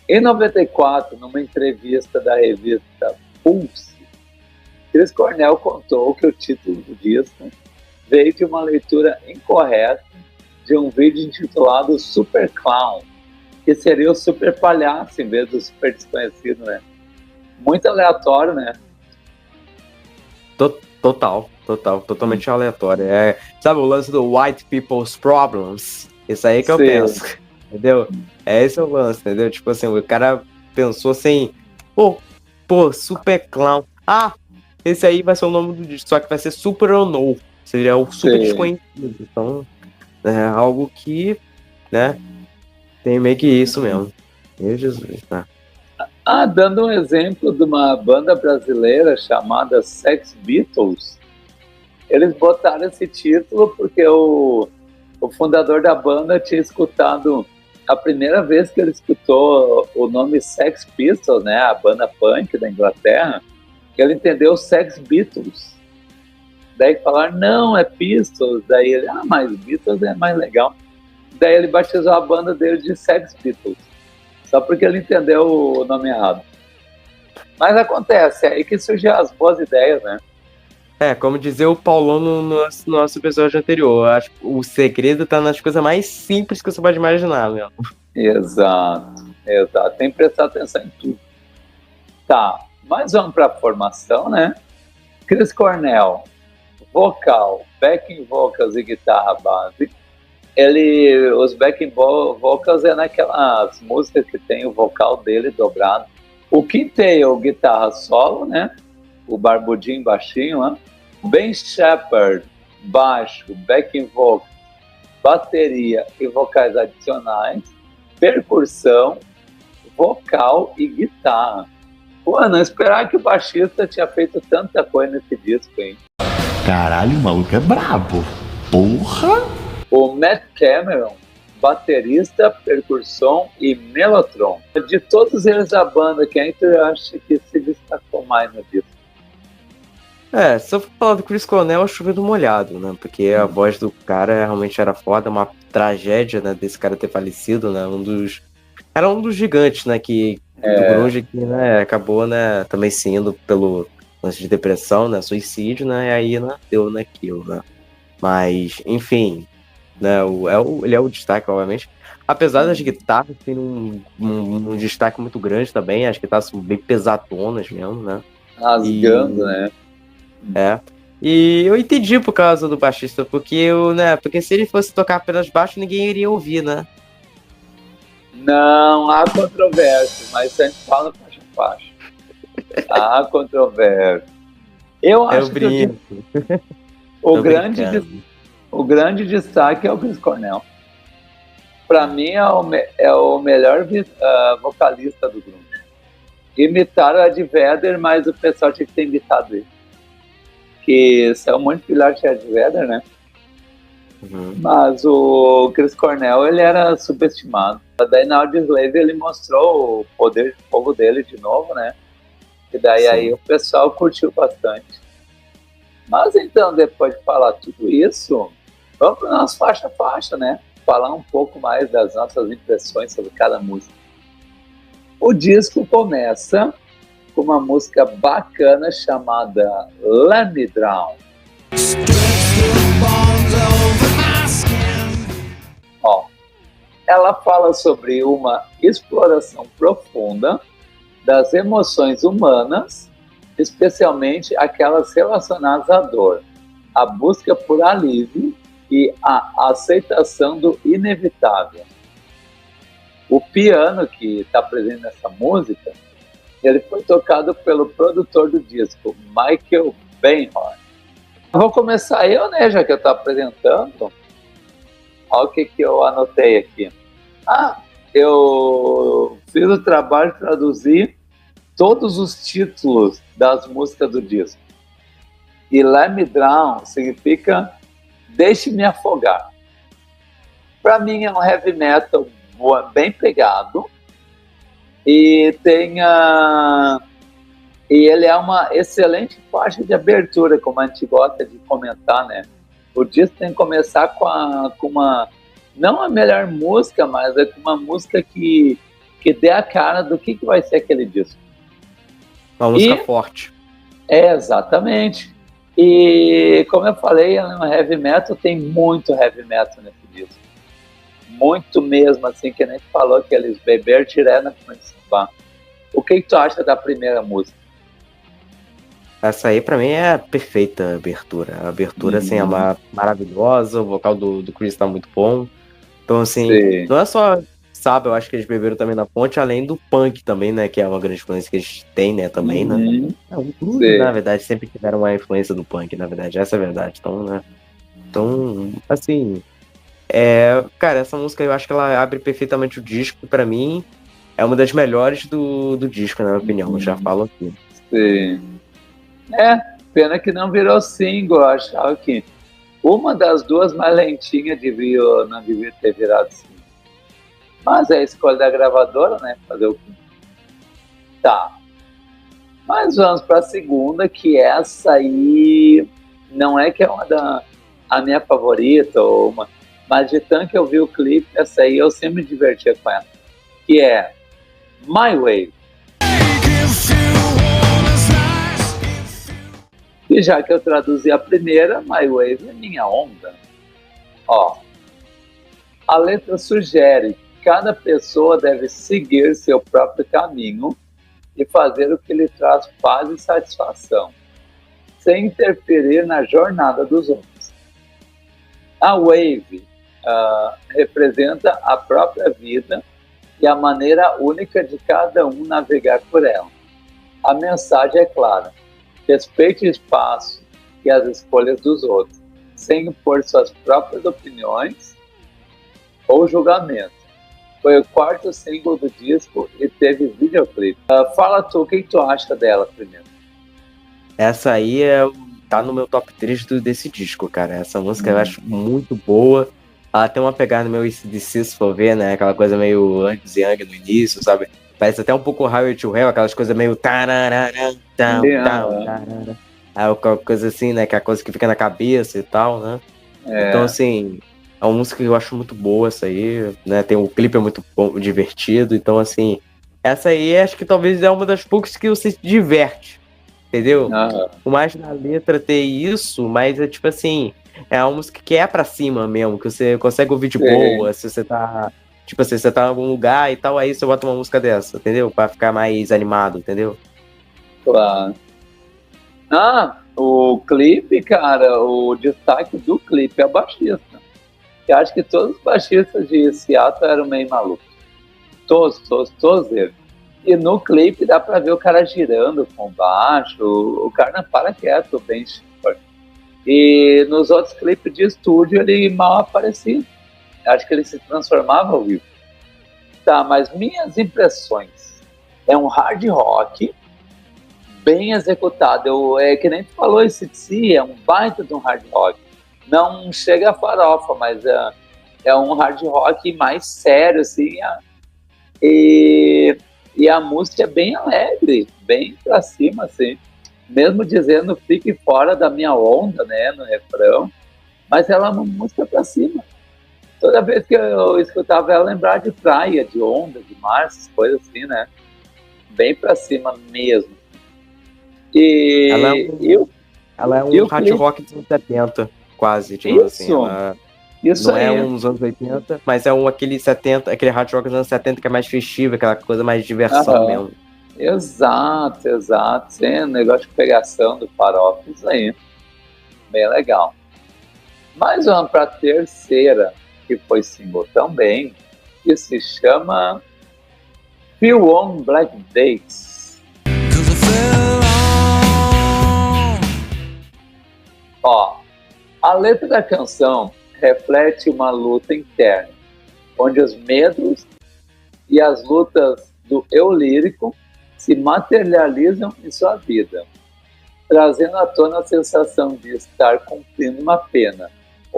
Em 94, numa entrevista da revista Pulse, Chris Cornell contou que o título do disco veio de uma leitura incorreta de um vídeo intitulado Super Clown, que seria o super palhaço em vez do super desconhecido, né? Muito aleatório, né? Totalmente aleatório. Sabe o lance do White People's Problems? Isso aí que eu Sim. penso, entendeu? Esse é o lance, entendeu? Tipo assim, o cara pensou assim, pô, Super Clown. Ah, esse aí vai ser o nome do disco, só que vai ser Super Unknown. Seria o super Sim. desconhecido. Então, é algo que, né, tem meio que isso mesmo. Meu Jesus, tá? Dando um exemplo de uma banda brasileira chamada Sex Beatles, eles botaram esse título porque o fundador da banda tinha escutado, a primeira vez que ele escutou o nome Sex Pistols, né, a banda punk da Inglaterra, ele entendeu Sex Beatles. Daí falaram, não, é Pistols. Daí ele, mas Beatles é mais legal. Daí ele batizou a banda dele de Sex Beatles. Só porque ele entendeu o nome errado. Mas acontece, é aí que surgem as boas ideias, né? Como dizia o Paulão no nosso episódio anterior, acho que o segredo tá nas coisas mais simples que você pode imaginar, meu. Exato. Tem que prestar atenção em tudo. Tá, mas vamos para a formação, né? Chris Cornell, vocal, backing vocals e guitarra base. Os backing vocals é naquelas músicas que tem o vocal dele dobrado. O Quintail, guitarra solo, né? O barbudinho baixinho, né? Ben Shepherd, baixo, backing vocal, bateria e vocais adicionais, percussão, vocal e guitarra. Pô, não esperava que o baixista tinha feito tanta coisa nesse disco, hein? Caralho, o maluco é brabo. Porra! O Matt Cameron, baterista, percussão e melotron. De todos eles da banda, quem tu acha que se destacou mais no disco? Se eu for falar do Chris Cornell, é chovendo molhado, né? Porque a voz do cara realmente era foda, uma tragédia, né? Desse cara ter falecido, né? Era um dos gigantes, né? Do grunge que, né? Acabou, né? Também sendo pelo lance de depressão, né? Suicídio, né? E aí, né? Deu naquilo, né? Mas, enfim, né? Ele é o destaque, obviamente. Apesar das guitarras terem um destaque muito grande também, as guitarras são bem pesadonas mesmo, né? Rasgando, né? E eu entendi por causa do baixista, porque se ele fosse tocar apenas baixo, ninguém iria ouvir, né? Não, há controvérsia, mas sempre fala faixa a faixa. Há controvérsia. Eu acho que o grande destaque é o Chris Cornell. Para mim é o melhor vocalista do grupo. Imitaram a Ed Vedder, mas o pessoal tinha que ter imitado ele. Que são muito filhotes de Ed Vedder, né? Uhum. Mas o Chris Cornell, ele era subestimado. Daí na Audioslave ele mostrou o poder de fogo dele de novo, né? E daí aí o pessoal curtiu bastante. Mas então, depois de falar tudo isso, vamos para o nosso faixa a faixa, né? Falar um pouco mais das nossas impressões sobre cada música. O disco começa com uma música bacana chamada Let Me Drown. Ela fala sobre uma exploração profunda das emoções humanas, especialmente aquelas relacionadas à dor, a busca por alívio e a aceitação do inevitável. O piano que está presente nessa música, ele foi tocado pelo produtor do disco, Michael Beinhorn. Vou começar eu, né, já que eu estou apresentando. Olha o que eu anotei aqui. Eu fiz o trabalho de traduzir todos os títulos das músicas do disco. E Let Me Drown significa Deixe-me Afogar. Para mim é um heavy metal bem pegado e e ele é uma excelente faixa de abertura, como a gente gosta de comentar, né? O disco tem que começar com uma, não a melhor música, mas é com uma música que dê a cara do que vai ser aquele disco. Uma música forte. Exatamente. E como eu falei, no heavy metal tem muito heavy metal nesse disco. Muito mesmo, assim, que nem falou que eles beber tirando principal. O que tu acha da primeira música? Essa aí, pra mim, é a perfeita abertura. A abertura, assim, é maravilhosa. O vocal do Chris tá muito bom. Então, assim, sim, não é só, sabe, eu acho que eles beberam também na fonte, além do punk também, né, que é uma grande influência que eles têm, né, também, né. Na verdade, sempre tiveram uma influência do punk, na verdade, essa é a verdade. Então, né, assim, cara, essa música eu acho que ela abre perfeitamente o disco, e pra mim, é uma das melhores do disco, na minha opinião, eu já falo aqui. Sim. Pena que não virou single, eu achava que uma das duas mais lentinhas não devia ter virado single. Mas é a escolha da gravadora, né? Fazer o quê? Tá. Mas vamos para a segunda, que essa aí não é que é a minha favorita, mas de tanto que eu vi o clipe, essa aí eu sempre me divertia com ela. Que é My Way. E já que eu traduzi a primeira, My Wave é minha onda. A letra sugere que cada pessoa deve seguir seu próprio caminho e fazer o que lhe traz paz e satisfação, sem interferir na jornada dos outros. A Wave representa a própria vida e a maneira única de cada um navegar por ela. A mensagem é clara: respeite o espaço e as escolhas dos outros, sem impor suas próprias opiniões ou julgamento. Foi o quarto single do disco e teve videoclipe. Fala tu, o que tu acha dela primeiro? Essa aí tá no meu top 3 desse disco, cara. Essa música eu acho muito boa. Ela tem uma pegada no meu AC/DC, se for ver, né? Aquela coisa meio Angus Young no início, sabe? Parece até um pouco Highway to Hell, aquelas coisas meio... Aquela coisa assim, né? Que é a coisa que fica na cabeça e tal, né? Então, assim, é uma música que eu acho muito boa, essa aí, né? Tem um clipe muito bom, divertido. Então, assim, essa aí acho que talvez é uma das poucas que você se diverte, entendeu? Por mais na letra ter isso, mas é tipo assim, é uma música que é pra cima mesmo, que você consegue ouvir de boa, se você tá... Tipo assim, você tá em algum lugar e tal, aí você bota uma música dessa, entendeu? Pra ficar mais animado, entendeu? Claro. O clipe, cara, o destaque do clipe é o baixista. Eu acho que todos os baixistas de Seattle eram meio malucos. Todos eles. E no clipe dá pra ver o cara girando com baixo, o cara não para quieto, bem chipper. E nos outros clipes de estúdio ele mal aparecia. Acho que ele se transformava ao vivo. Tá, mas minhas impressões. É um hard rock bem executado. É que nem tu falou, esse DC é um baita de um hard rock. Não chega a farofa, mas é um hard rock mais sério, assim. E a música é bem alegre, bem pra cima, assim. Mesmo dizendo fique fora da minha onda, né, no refrão. Mas ela é uma música pra cima. Toda vez que eu escutava ela, lembrar de praia, de onda, de mar, essas coisas assim, né? Bem pra cima mesmo. E ela é um hard rock dos anos 70, quase, tipo assim. Isso não aí. É uns anos 80, mas é aquele hard rock dos anos 70 que é mais festivo, aquela coisa mais de diversão mesmo. Exato. Sim, negócio de pegação do farofa, isso aí. Bem legal. Mais uma pra terceira, que foi single também, que se chama Feel On Black Days. A letra da canção reflete uma luta interna, onde os medos e as lutas do eu lírico se materializam em sua vida, trazendo à tona a sensação de estar cumprindo uma pena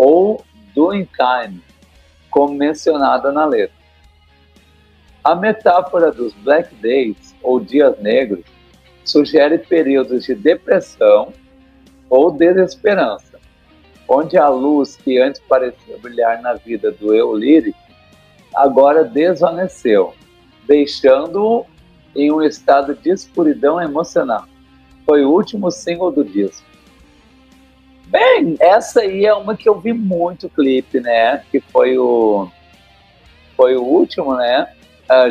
ou doing time, como mencionada na letra. A metáfora dos Black Days, ou dias negros, sugere períodos de depressão ou desesperança, onde a luz que antes parecia brilhar na vida do eu lírico, agora desvaneceu, deixando-o em um estado de escuridão emocional. Foi o último single do disco. Bem, essa aí é uma que eu vi muito clipe, né? Que foi o último, né?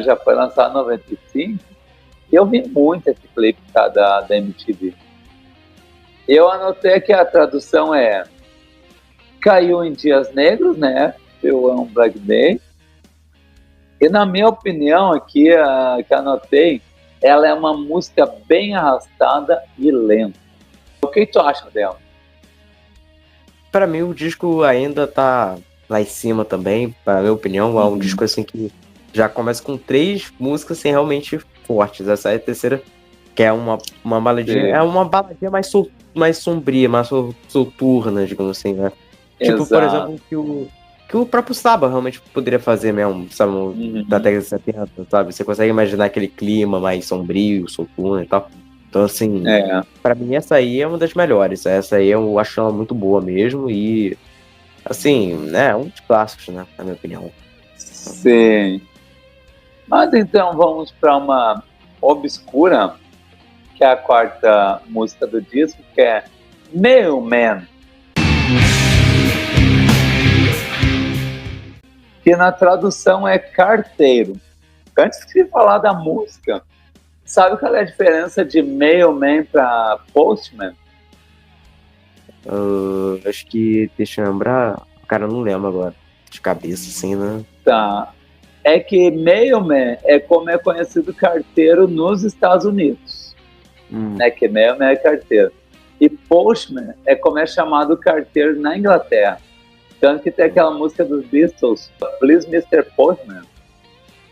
Já foi lançado em 95. E eu vi muito esse clipe, tá, da MTV. Eu anotei que a tradução é Caiu em Dias Negros, né? Eu amo Black Day. E na minha opinião aqui, que anotei, ela é uma música bem arrastada e lenta. O que tu acha dela? Pra mim, o disco ainda tá lá em cima também. Pra minha opinião, é um disco assim que já começa com 3 músicas assim, realmente fortes. Essa é a terceira, que é uma baladinha. Sim. É uma baladinha mais sombria, mais soturna, digamos assim, né? Tipo, por Exato. exemplo, que o próprio Saba realmente poderia fazer mesmo, sabe? Da década de 70, sabe? Você consegue imaginar aquele clima mais sombrio, soturno e tal. Então, assim, pra mim essa aí é uma das melhores. Essa aí eu acho ela muito boa mesmo e, assim, né, um dos clássicos, né, na minha opinião. Sim. Mas então vamos para uma obscura, que é a 4ª música do disco, que é Mailman. Que na tradução é carteiro. Antes de falar da música, sabe qual é a diferença de mailman para postman? Acho que, deixa eu lembrar, cara, eu não lembro agora, de cabeça, assim, né? Tá. É que mailman é como é conhecido carteiro nos Estados Unidos. Né? Que mailman é carteiro. E postman é como é chamado carteiro na Inglaterra. Tanto que tem aquela música dos Beatles, Please Mr. Postman.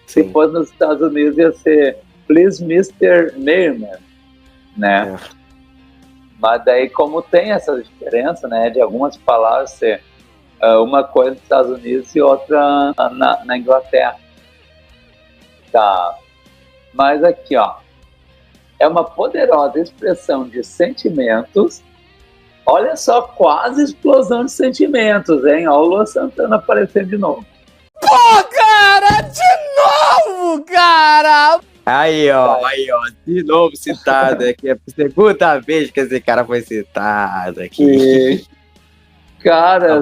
Se fosse nos Estados Unidos ia ser Please Mr. Mailman, né? Mas daí como tem essa diferença, né, de algumas palavras ser uma coisa nos Estados Unidos e outra na Inglaterra. Tá. Mas aqui, ó, é uma poderosa expressão de sentimentos. Olha só, quase explosão de sentimentos, hein? Olha o Luan Santana aparecendo de novo. Pô, cara! De novo, cara! Aí, ó, de novo citado aqui. É a segunda vez que esse cara foi citado aqui. Cara,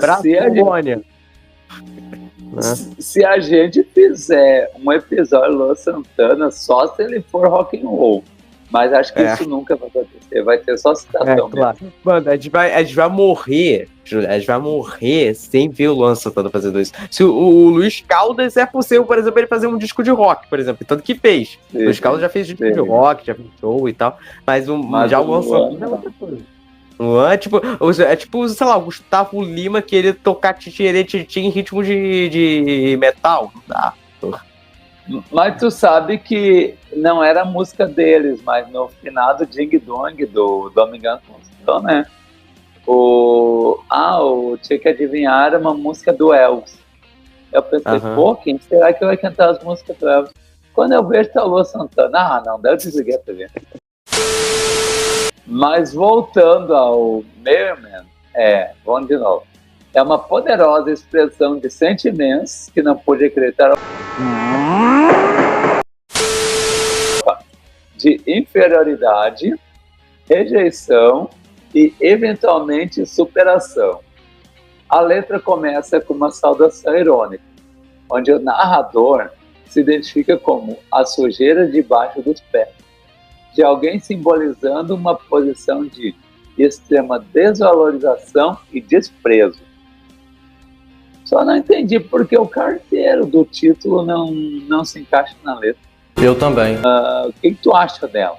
se a gente fizer um episódio do Luan Santana, só se ele for rock and roll. Mas acho que isso nunca vai acontecer. Vai ter só citação claro. mesmo. Mano, a gente vai morrer, Júlio. A gente vai morrer sem ver o Luan Santana fazendo isso. Se o Luiz Caldas é possível, por exemplo, ele fazer um disco de rock, por exemplo. Tanto que fez. Sim, o Luiz Caldas já fez disco de rock, já fez show e tal. Mas já o Luan Santana é outra coisa. O Luan é tipo, sei lá, o Gustavo Lima querer tocar tititi em ritmo de metal. Não dá. Mas tu sabe que não era a música deles, mas no finado Ding Dong do Domingão Constituição, né? O Tinha que Adivinhar era uma música do Elvis. Eu pensei, pô, quem será que vai cantar as músicas do Elvis? Quando eu vejo, tá o Luan Santana. Não, daí eu desliguei a TV. Mas voltando ao Mailman, vamos de novo. É uma poderosa expressão de sentimentos que não pude acreditar. De inferioridade, rejeição e, eventualmente, superação. A letra começa com uma saudação irônica, onde o narrador se identifica como a sujeira debaixo dos pés, de alguém simbolizando uma posição de extrema desvalorização e desprezo. Só não entendi porque o carteiro do título não se encaixa na letra. Eu também. O que tu acha dela?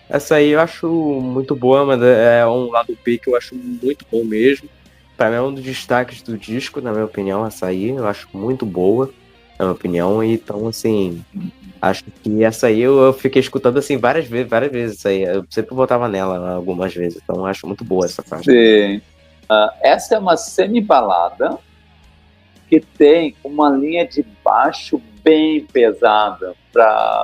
Essa aí eu acho muito boa, mas é um lado B que eu acho muito bom mesmo. Pra mim é um dos destaques do disco, na minha opinião, essa aí eu acho muito boa, na minha opinião. Então, assim, acho que essa aí eu fiquei escutando assim várias vezes essa aí. Eu sempre voltava nela algumas vezes, então eu acho muito boa essa parte. Sim. Essa é uma semi-balada que tem uma linha de baixo bem pesada,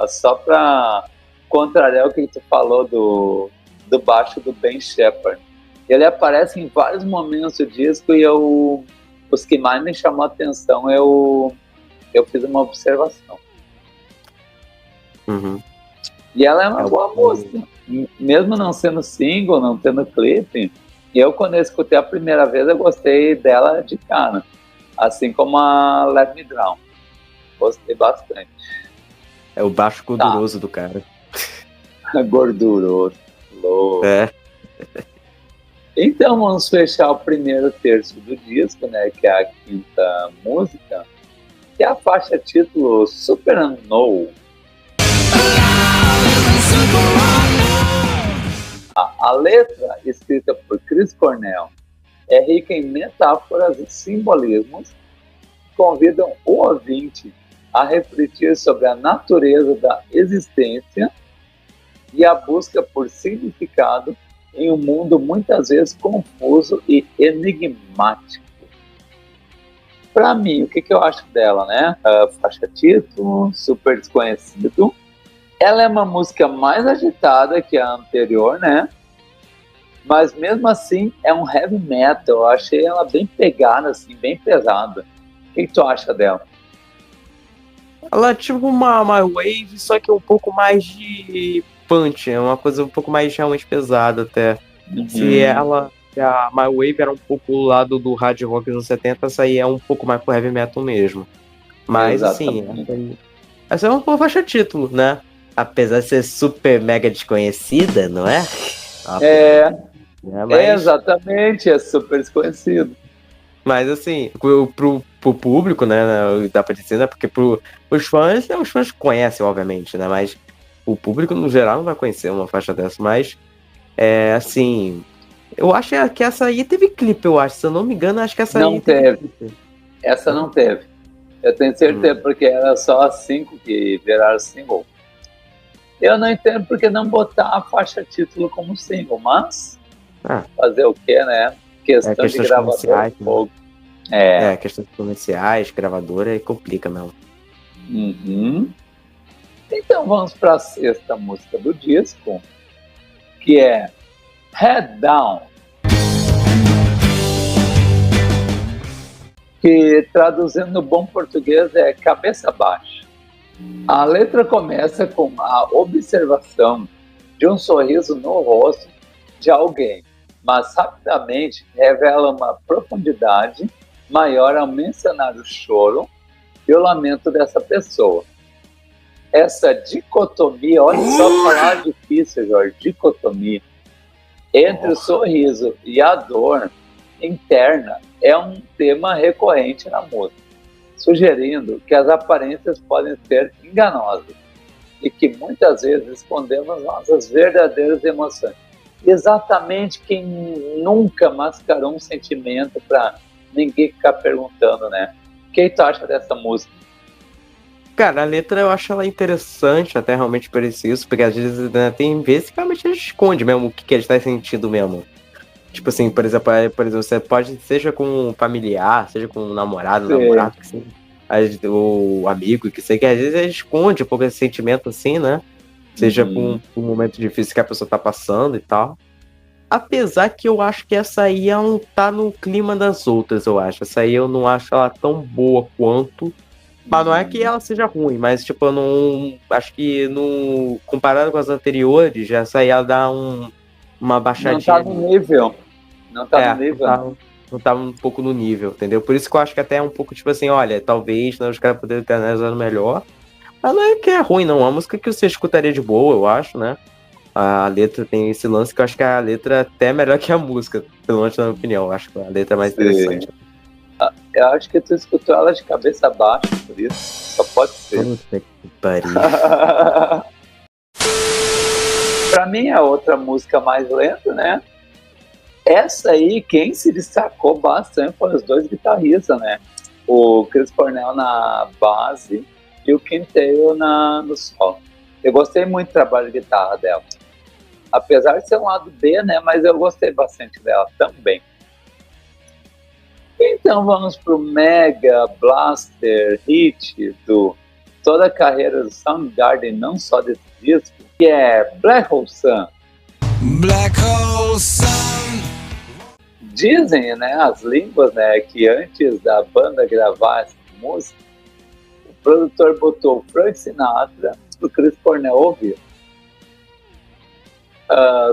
só para contrariar o que tu falou do baixo do Ben Shepherd. Ele aparece em vários momentos do disco e os que mais me chamou a atenção, eu fiz uma observação. Uhum. E ela é uma boa música. Mesmo não sendo single, não tendo clipe, eu, quando eu escutei a primeira vez, eu gostei dela de cara. Assim como a Let Me Drown. Gostei bastante. É o baixo gorduroso do cara. Gorduroso. Louco. É. Então vamos fechar o primeiro terço do disco, né? Que é a quinta música. Que é a faixa título Super Unknown. A letra, escrita por Chris Cornell, é rica em metáforas e simbolismos que convidam o ouvinte a refletir sobre a natureza da existência e a busca por significado em um mundo muitas vezes confuso e enigmático. Para mim, o que eu acho dela, né? A faixa título, Super Desconhecido. Ela é uma música mais agitada que a anterior, né? Mas mesmo assim é um heavy metal. Eu achei ela bem pegada, assim, bem pesada. O que tu acha dela? Ela é tipo uma wave, só que um pouco mais de punch, é uma coisa um pouco mais realmente pesada até. Se a My Wave era um pouco o lado do hard rock dos anos 70, essa aí é um pouco mais pro heavy metal mesmo. Mas Exatamente. assim, essa é uma boa faixa título, né? Apesar de ser super mega desconhecida, não é? Exatamente, é super desconhecido. Mas assim, pro público, né, dá pra dizer, né, porque os fãs conhecem, obviamente, né, mas o público, no geral, não vai conhecer uma faixa dessa, mas, assim, eu acho que essa aí teve clipe, eu acho, se eu não me engano, acho que essa não aí teve clipe. Essa não teve. Eu tenho certeza, porque era só as 5 que viraram single. Eu não entendo porque não botar a faixa título como single, mas fazer o quê, né? Questão de gravador. Né? Questões comerciais, gravadora, e complica mesmo. Uhum. Então vamos para a sexta música do disco, que é Head Down, que traduzindo no bom português é cabeça baixa. A letra começa com a observação de um sorriso no rosto de alguém, mas rapidamente revela uma profundidade maior ao mencionar o choro e o lamento dessa pessoa. Essa dicotomia, olha só a palavra difícil, Jorge, dicotomia, entre o sorriso e a dor interna é um tema recorrente na música, sugerindo que as aparências podem ser enganosas e que muitas vezes escondemos nossas verdadeiras emoções. Exatamente, quem nunca mascarou um sentimento para ninguém ficar perguntando, né? O que tu acha dessa música? Cara, a letra eu acho ela interessante, até realmente por isso, porque às vezes, né, tem vezes que realmente a gente esconde mesmo o que a gente tá sentindo mesmo. Tipo assim, por exemplo, você pode, seja com um familiar, seja com um namorado, que seja, o amigo, que sei que às vezes a gente esconde um pouco esse sentimento assim, né? Seja com um momento difícil que a pessoa tá passando e tal. Apesar que eu acho que essa aí não tá no clima das outras, eu acho. Essa aí eu não acho ela tão boa quanto. Mas não é que ela seja ruim, mas tipo, eu não. Acho que no. Comparado com as anteriores, essa aí ela dá uma baixadinha. Não tá no nível. Não tá no nível. Não tá um pouco no nível, entendeu? Por isso que eu acho que até é um pouco tipo assim, olha, talvez, né, os caras poderiam ter analisado melhor. Mas não é que é ruim, não. É uma música que você escutaria de boa, eu acho, né? A letra tem esse lance que eu acho que a letra até é melhor que a música, pelo menos na minha opinião. Eu acho que a letra é mais interessante. Eu acho que tu escutou ela de cabeça baixa, por isso. Só pode ser. Puta que pariu. Pra mim, é outra música mais lenta, né? Essa aí, quem se destacou bastante foram os dois guitarristas, né? O Chris Cornell na base e o Kim Taylor no solo. Eu gostei muito do trabalho de guitarra dela. Apesar de ser um lado B, né? Mas eu gostei bastante dela também. Então vamos pro mega blaster hit do toda a carreira do Soundgarden, não só desse disco, que é Black Hole Sun. Black Hole Sun. Dizem, né, as línguas, né, que antes da banda gravar essa música, o produtor botou o Frank Sinatra pro Chris Cornell ouvir.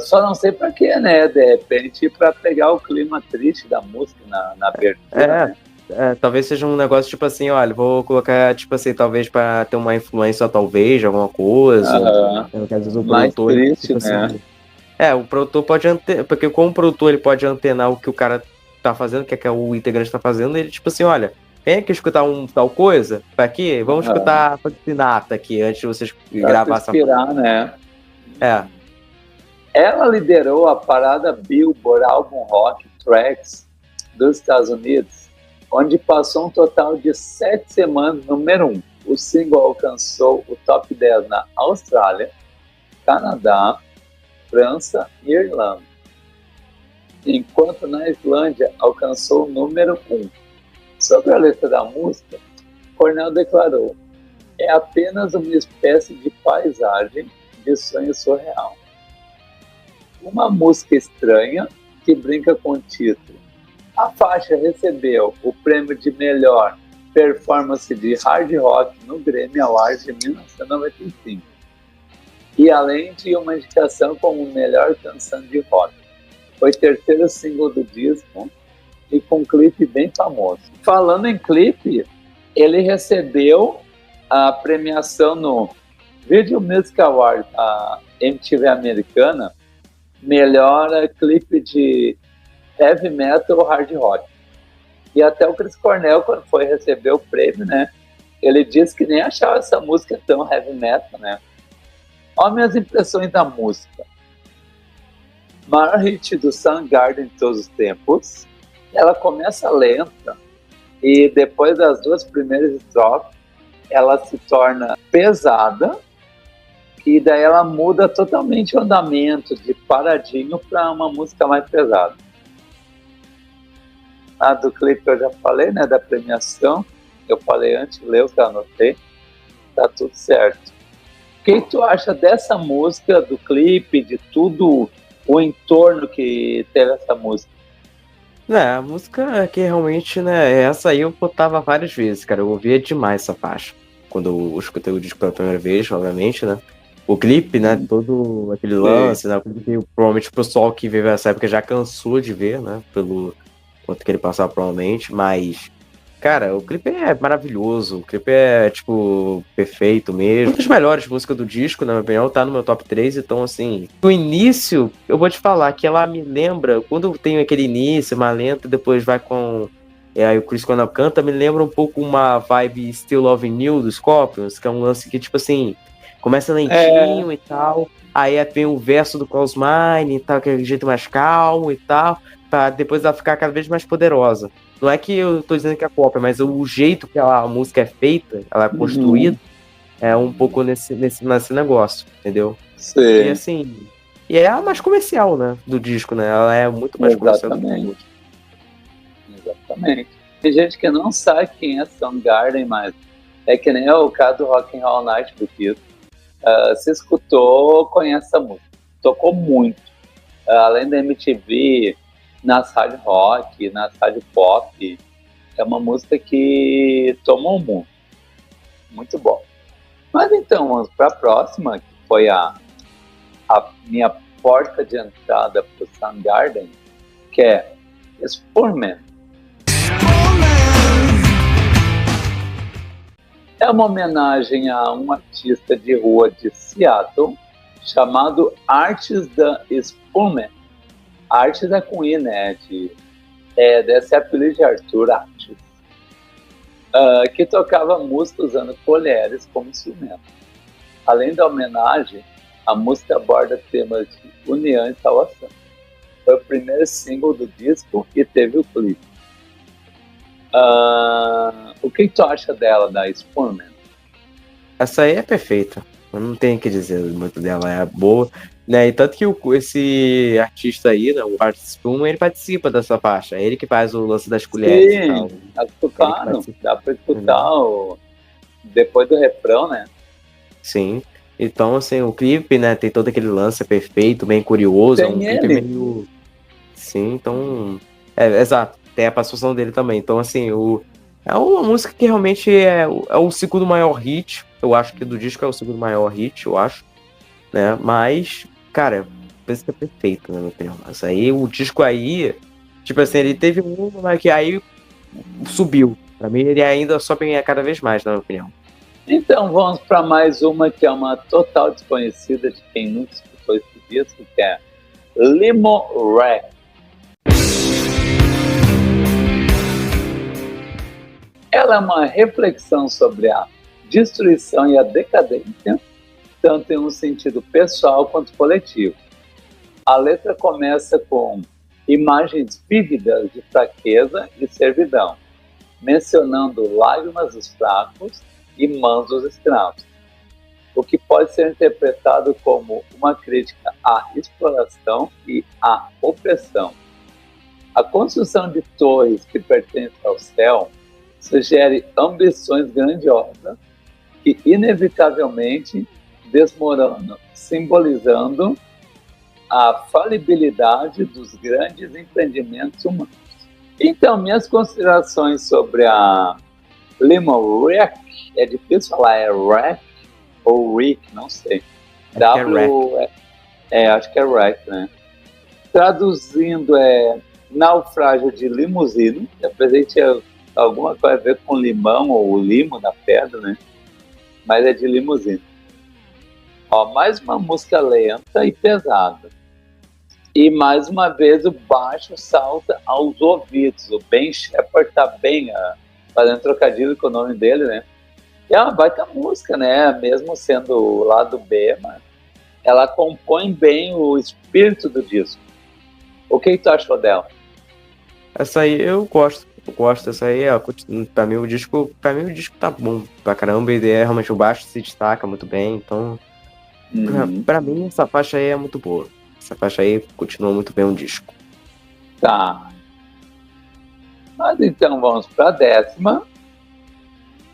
Só não sei pra quê, né? De repente, pra pegar o clima triste da música na abertura. Né? Talvez seja um negócio tipo assim, olha, vou colocar, tipo assim, talvez pra ter uma influência, talvez, de alguma coisa. Às vezes o mais produtor, triste, tipo né? assim, o produtor pode antenar, porque como o produtor ele pode antenar o que o cara tá fazendo, o que o integrante tá fazendo, ele tipo assim, olha, vem aqui escutar tal coisa, pra aqui, vamos escutar Frank Sinatra aqui, antes de vocês gravar essa... inspirar, né? É. Ela liderou a parada Billboard Album Rock Tracks dos Estados Unidos, onde passou um total de 7 semanas número 1. O single alcançou o top 10 na Austrália, Canadá, França e Irlanda, enquanto na Islândia alcançou o número 1. Sobre a letra da música, Cornell declarou: é apenas uma espécie de paisagem de sonho surreal. Uma música estranha que brinca com o título. A faixa recebeu o prêmio de melhor performance de hard rock no Grammy Awards de 1995. E além de uma indicação como melhor canção de rock. Foi o terceiro single do disco e com um clipe bem famoso. Falando em clipe, ele recebeu a premiação no Video Music Award, a MTV americana, melhor clipe de heavy metal ou hard rock. E até o Chris Cornell, quando foi receber o prêmio, né, ele disse que nem achava essa música tão heavy metal, né. Olha minhas impressões da música. Maior hit do Soundgarden de todos os tempos. Ela começa lenta e depois das duas primeiras estrofes, ela se torna pesada, e daí ela muda totalmente o andamento de paradinho para uma música mais pesada. A do clipe eu já falei, né, da premiação, eu falei antes, leu que eu anotei, tá tudo certo. O que tu acha dessa música, do clipe, de tudo o entorno que teve essa música? A música que realmente, né, essa aí eu botava várias vezes, cara, eu ouvia demais essa faixa. Quando eu escutei o disco pela primeira vez, obviamente, né. O clipe, né, todo aquele lance, né, que provavelmente o pessoal que veio nessa época já cansou de ver, né, pelo quanto que ele passava provavelmente, mas, cara, o clipe é maravilhoso, o clipe é, tipo, perfeito mesmo. Uma das melhores músicas do disco, na minha opinião, tá no meu top 3, então, assim, no início, eu vou te falar que ela me lembra, quando tem aquele início, uma lenta, depois vai com... aí o Chris Cornell canta, me lembra um pouco uma vibe Still Loving You, dos Scorpions, que é um lance que, tipo assim... Começa lentinho e tal, aí vem o verso do Klaus Meine e tal, que é de jeito mais calmo e tal, pra depois ela ficar cada vez mais poderosa. Não é que eu tô dizendo que é cópia, mas o jeito que a música é feita, ela é construída, é um pouco nesse negócio, entendeu? Sim. E assim, e é a mais comercial, né, do disco, né? Ela é muito mais comercial do que o outro. Exatamente. Tem gente que não sabe quem é Soundgarden, mas é que nem o caso do Rock and Roll Night do Kiss. Se escutou, conhece essa música. Tocou muito. Além da MTV, nas rádio rock, nas rádio pop. É uma música que tomou o mundo. Muito bom. Mas então, vamos para a próxima, que foi a minha porta de entrada para o Soundgarden, que é Spoonman. É uma homenagem a um artista de rua de Seattle chamado Artis da Spoonman. Artis é com I, né? Desse apelido de Arthur Artis. Que tocava música usando colheres como instrumento. Além da homenagem, a música aborda temas de união e salvação. Foi o primeiro single do disco e teve o clipe. O que tu acha dela, da Spoonman? Essa aí é perfeita. Eu não tenho o que dizer muito dela, é boa. Né? E tanto que esse artista aí, né, o Art Spoon, ele participa dessa faixa. É ele que faz o lance das colheres e tal. Sim, Ele que claro, participa. dá pra escutar depois do refrão, né? Sim. Então, assim, o clipe, né, tem todo aquele lance perfeito, bem curioso. É um Tem clipe ele. meio. Sim, então. Exato. Tem a participação dele também. Então, assim, é uma música que realmente é o segundo maior hit. Eu acho que do disco é o segundo maior hit, eu acho. Né? Mas, cara, penso que é perfeito, na minha opinião. Mas aí o disco aí, tipo assim, ele teve mas que aí subiu. Pra mim, ele ainda sobe cada vez mais, na minha opinião. Então vamos para mais uma que é uma total desconhecida de quem nunca escutou esse disco, que é Limo Rap. Ela é uma reflexão sobre a destruição e a decadência, tanto em um sentido pessoal quanto coletivo. A letra começa com imagens vívidas de fraqueza e servidão, mencionando lágrimas dos fracos e mãos dos escravos, o que pode ser interpretado como uma crítica à exploração e à opressão. A construção de torres que pertencem ao céu sugere ambições grandiosas que inevitavelmente desmoronam, simbolizando a falibilidade dos grandes empreendimentos humanos. Então, minhas considerações sobre a Limo Rap, é difícil falar, é rap ou Rick, não sei. Acho que é rap, né? Traduzindo, é naufrágio de limusine, que apesar tinha alguma coisa a ver com limão ou o limo da pedra, né? Mas é de limusine. Ó, mais uma música lenta e pesada. E mais uma vez o baixo salta aos ouvidos. O Ben Shepherd tá bem fazendo trocadilho com o nome dele, né? E é uma baita música, né? Mesmo sendo o lado B, mas ela compõe bem o espírito do disco. O que tu achou dela? Essa aí eu gosto. Eu gosto dessa aí. Pra mim o disco tá bom pra caramba. E realmente o baixo se destaca muito bem. Então, pra mim, essa faixa aí é muito boa. Essa faixa aí continua muito bem o disco. Tá. Mas então vamos para a 10ª,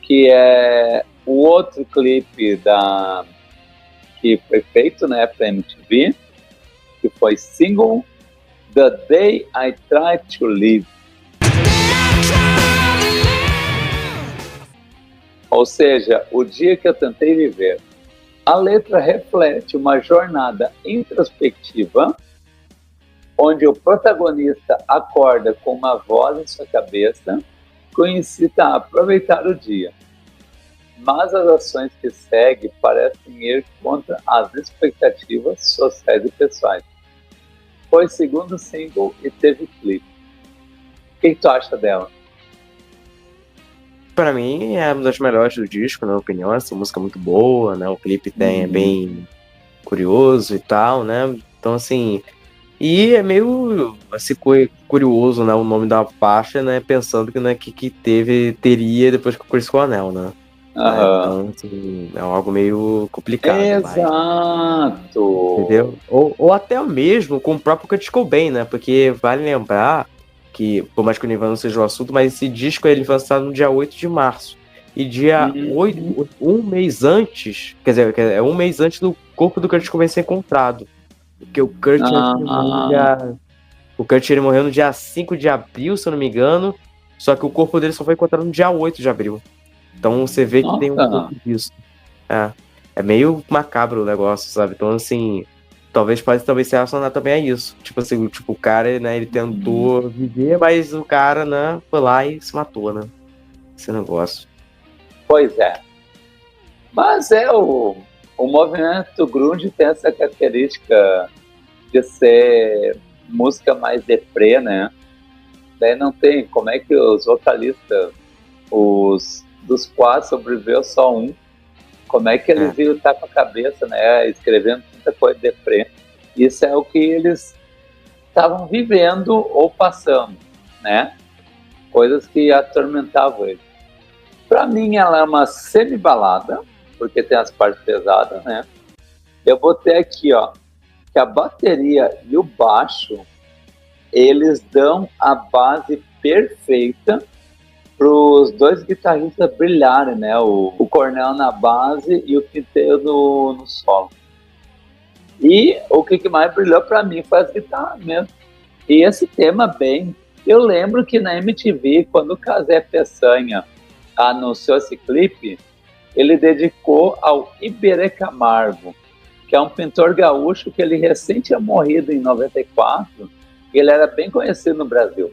que é o outro clipe que foi feito, né, para MTV, que foi single The Day I Tried to Live. Ou seja, o dia que eu tentei viver. A letra reflete uma jornada introspectiva, onde o protagonista acorda com uma voz em sua cabeça que o incita a aproveitar o dia. Mas as ações que seguem parecem ir contra as expectativas sociais e pessoais. Foi segundo single e teve clipe. O que tu acha dela? Pra mim é uma das melhores do disco, na minha opinião. Essa música é muito boa, né? O clipe é bem curioso e tal, né? Então, assim... E é meio assim, curioso, né? O nome da faixa, né? Pensando que, né, teria depois que o Chris Cornell, né? Então, assim, é algo meio complicado. Exato! Entendeu? Ou até mesmo com o próprio Kurt Cobain, né? Porque vale lembrar que, por mais que o Nirvana não seja o assunto, mas esse disco ele foi lançado no dia 8 de março. E dia 8, um mês antes, quer dizer, é um mês antes do corpo do Kurt Cobain ser encontrado. Porque o Kurt, ele morreu no dia 5 de abril, se eu não me engano. Só que o corpo dele só foi encontrado no dia 8 de abril. Então você vê que tem um pouco disso. É meio macabro o negócio, sabe? Então, assim, pode também se relacionar também a isso. Tipo assim, o cara, né, ele tentou viver, mas o cara, né, foi lá e se matou, né? Esse negócio. Pois é. Mas o movimento grunge tem essa característica de ser música mais deprê, né? Daí não tem como é que os vocalistas, dos 4 sobreviveu só um. Como é que eles iam estar com a cabeça, né? Escrevendo muita coisa deprê. Isso é o que eles estavam vivendo ou passando, né? Coisas que atormentavam eles. Para mim, ela é uma semi-balada, porque tem as partes pesadas, né? Eu botei aqui, ó, que a bateria e o baixo, eles dão a base perfeita para os dois guitarristas brilharem, né? O Cornell na base e o Quinteiro no solo. E o que mais brilhou para mim foi as guitarras mesmo. E esse tema bem... Eu lembro que na MTV, quando o Casé Peçanha anunciou esse clipe, ele dedicou ao Iberê Camargo, que é um pintor gaúcho que ele recém tinha morrido em 94, e ele era bem conhecido no Brasil.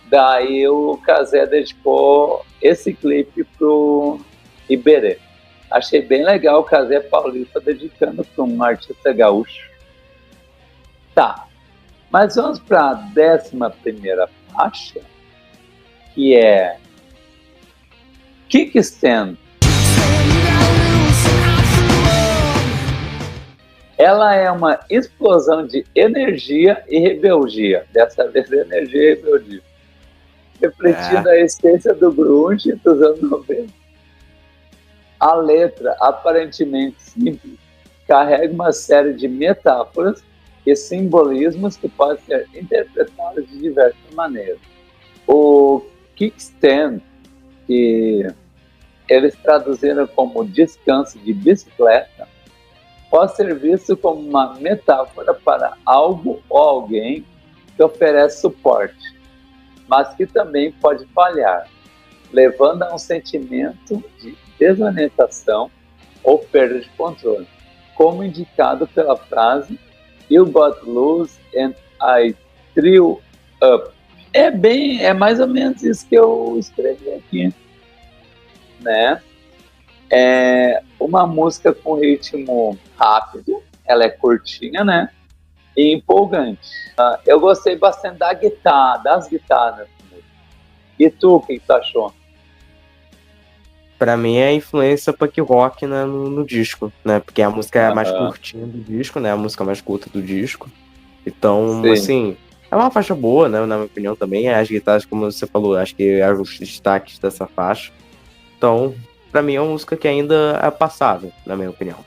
Daí o Casé dedicou esse clipe pro Iberê. Achei bem legal o Casé paulista dedicando para um artista gaúcho. Tá, mas vamos para a 11ª faixa, que é Kickstand. Ela é uma explosão de energia e rebeldia. Dessa vez, energia e rebeldia. Refletindo a essência do grunge dos anos 90. A letra, aparentemente simples, carrega uma série de metáforas e simbolismos que podem ser interpretados de diversas maneiras. O kickstand, que eles traduziram como descanso de bicicleta, pode ser visto como uma metáfora para algo ou alguém que oferece suporte, mas que também pode falhar, levando a um sentimento de desorientação ou perda de controle, como indicado pela frase "You got loose and I threw up". É mais ou menos isso que eu escrevi aqui, né? É uma música com ritmo rápido, ela é curtinha, né? E empolgante. Eu gostei bastante das guitarras. E tu, o que tu achou? Pra mim é a influência punk rock, né, no disco, né? Porque a música é a mais curtinha do disco, né? A música mais curta do disco. Então, Sim. assim, é uma faixa boa, né? Na minha opinião também. As guitarras, como você falou, acho que eram os destaques dessa faixa. Então, pra mim é uma música que ainda é passável, na minha opinião.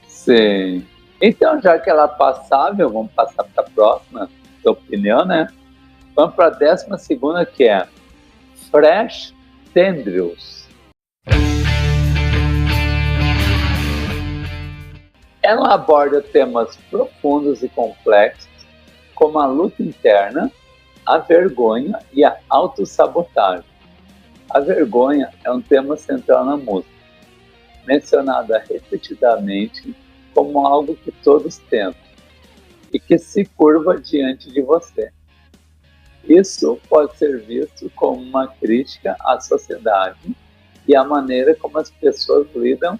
Sim. Então, já que ela é passável, vamos passar para a próxima, sua opinião, né? Vamos para a 12ª, que é Fresh Tendrils. Ela aborda temas profundos e complexos, como a luta interna, a vergonha e a autossabotagem. A vergonha é um tema central na música, mencionada repetidamente como algo que todos tentam e que se curva diante de você. Isso pode ser visto como uma crítica à sociedade e à maneira como as pessoas lidam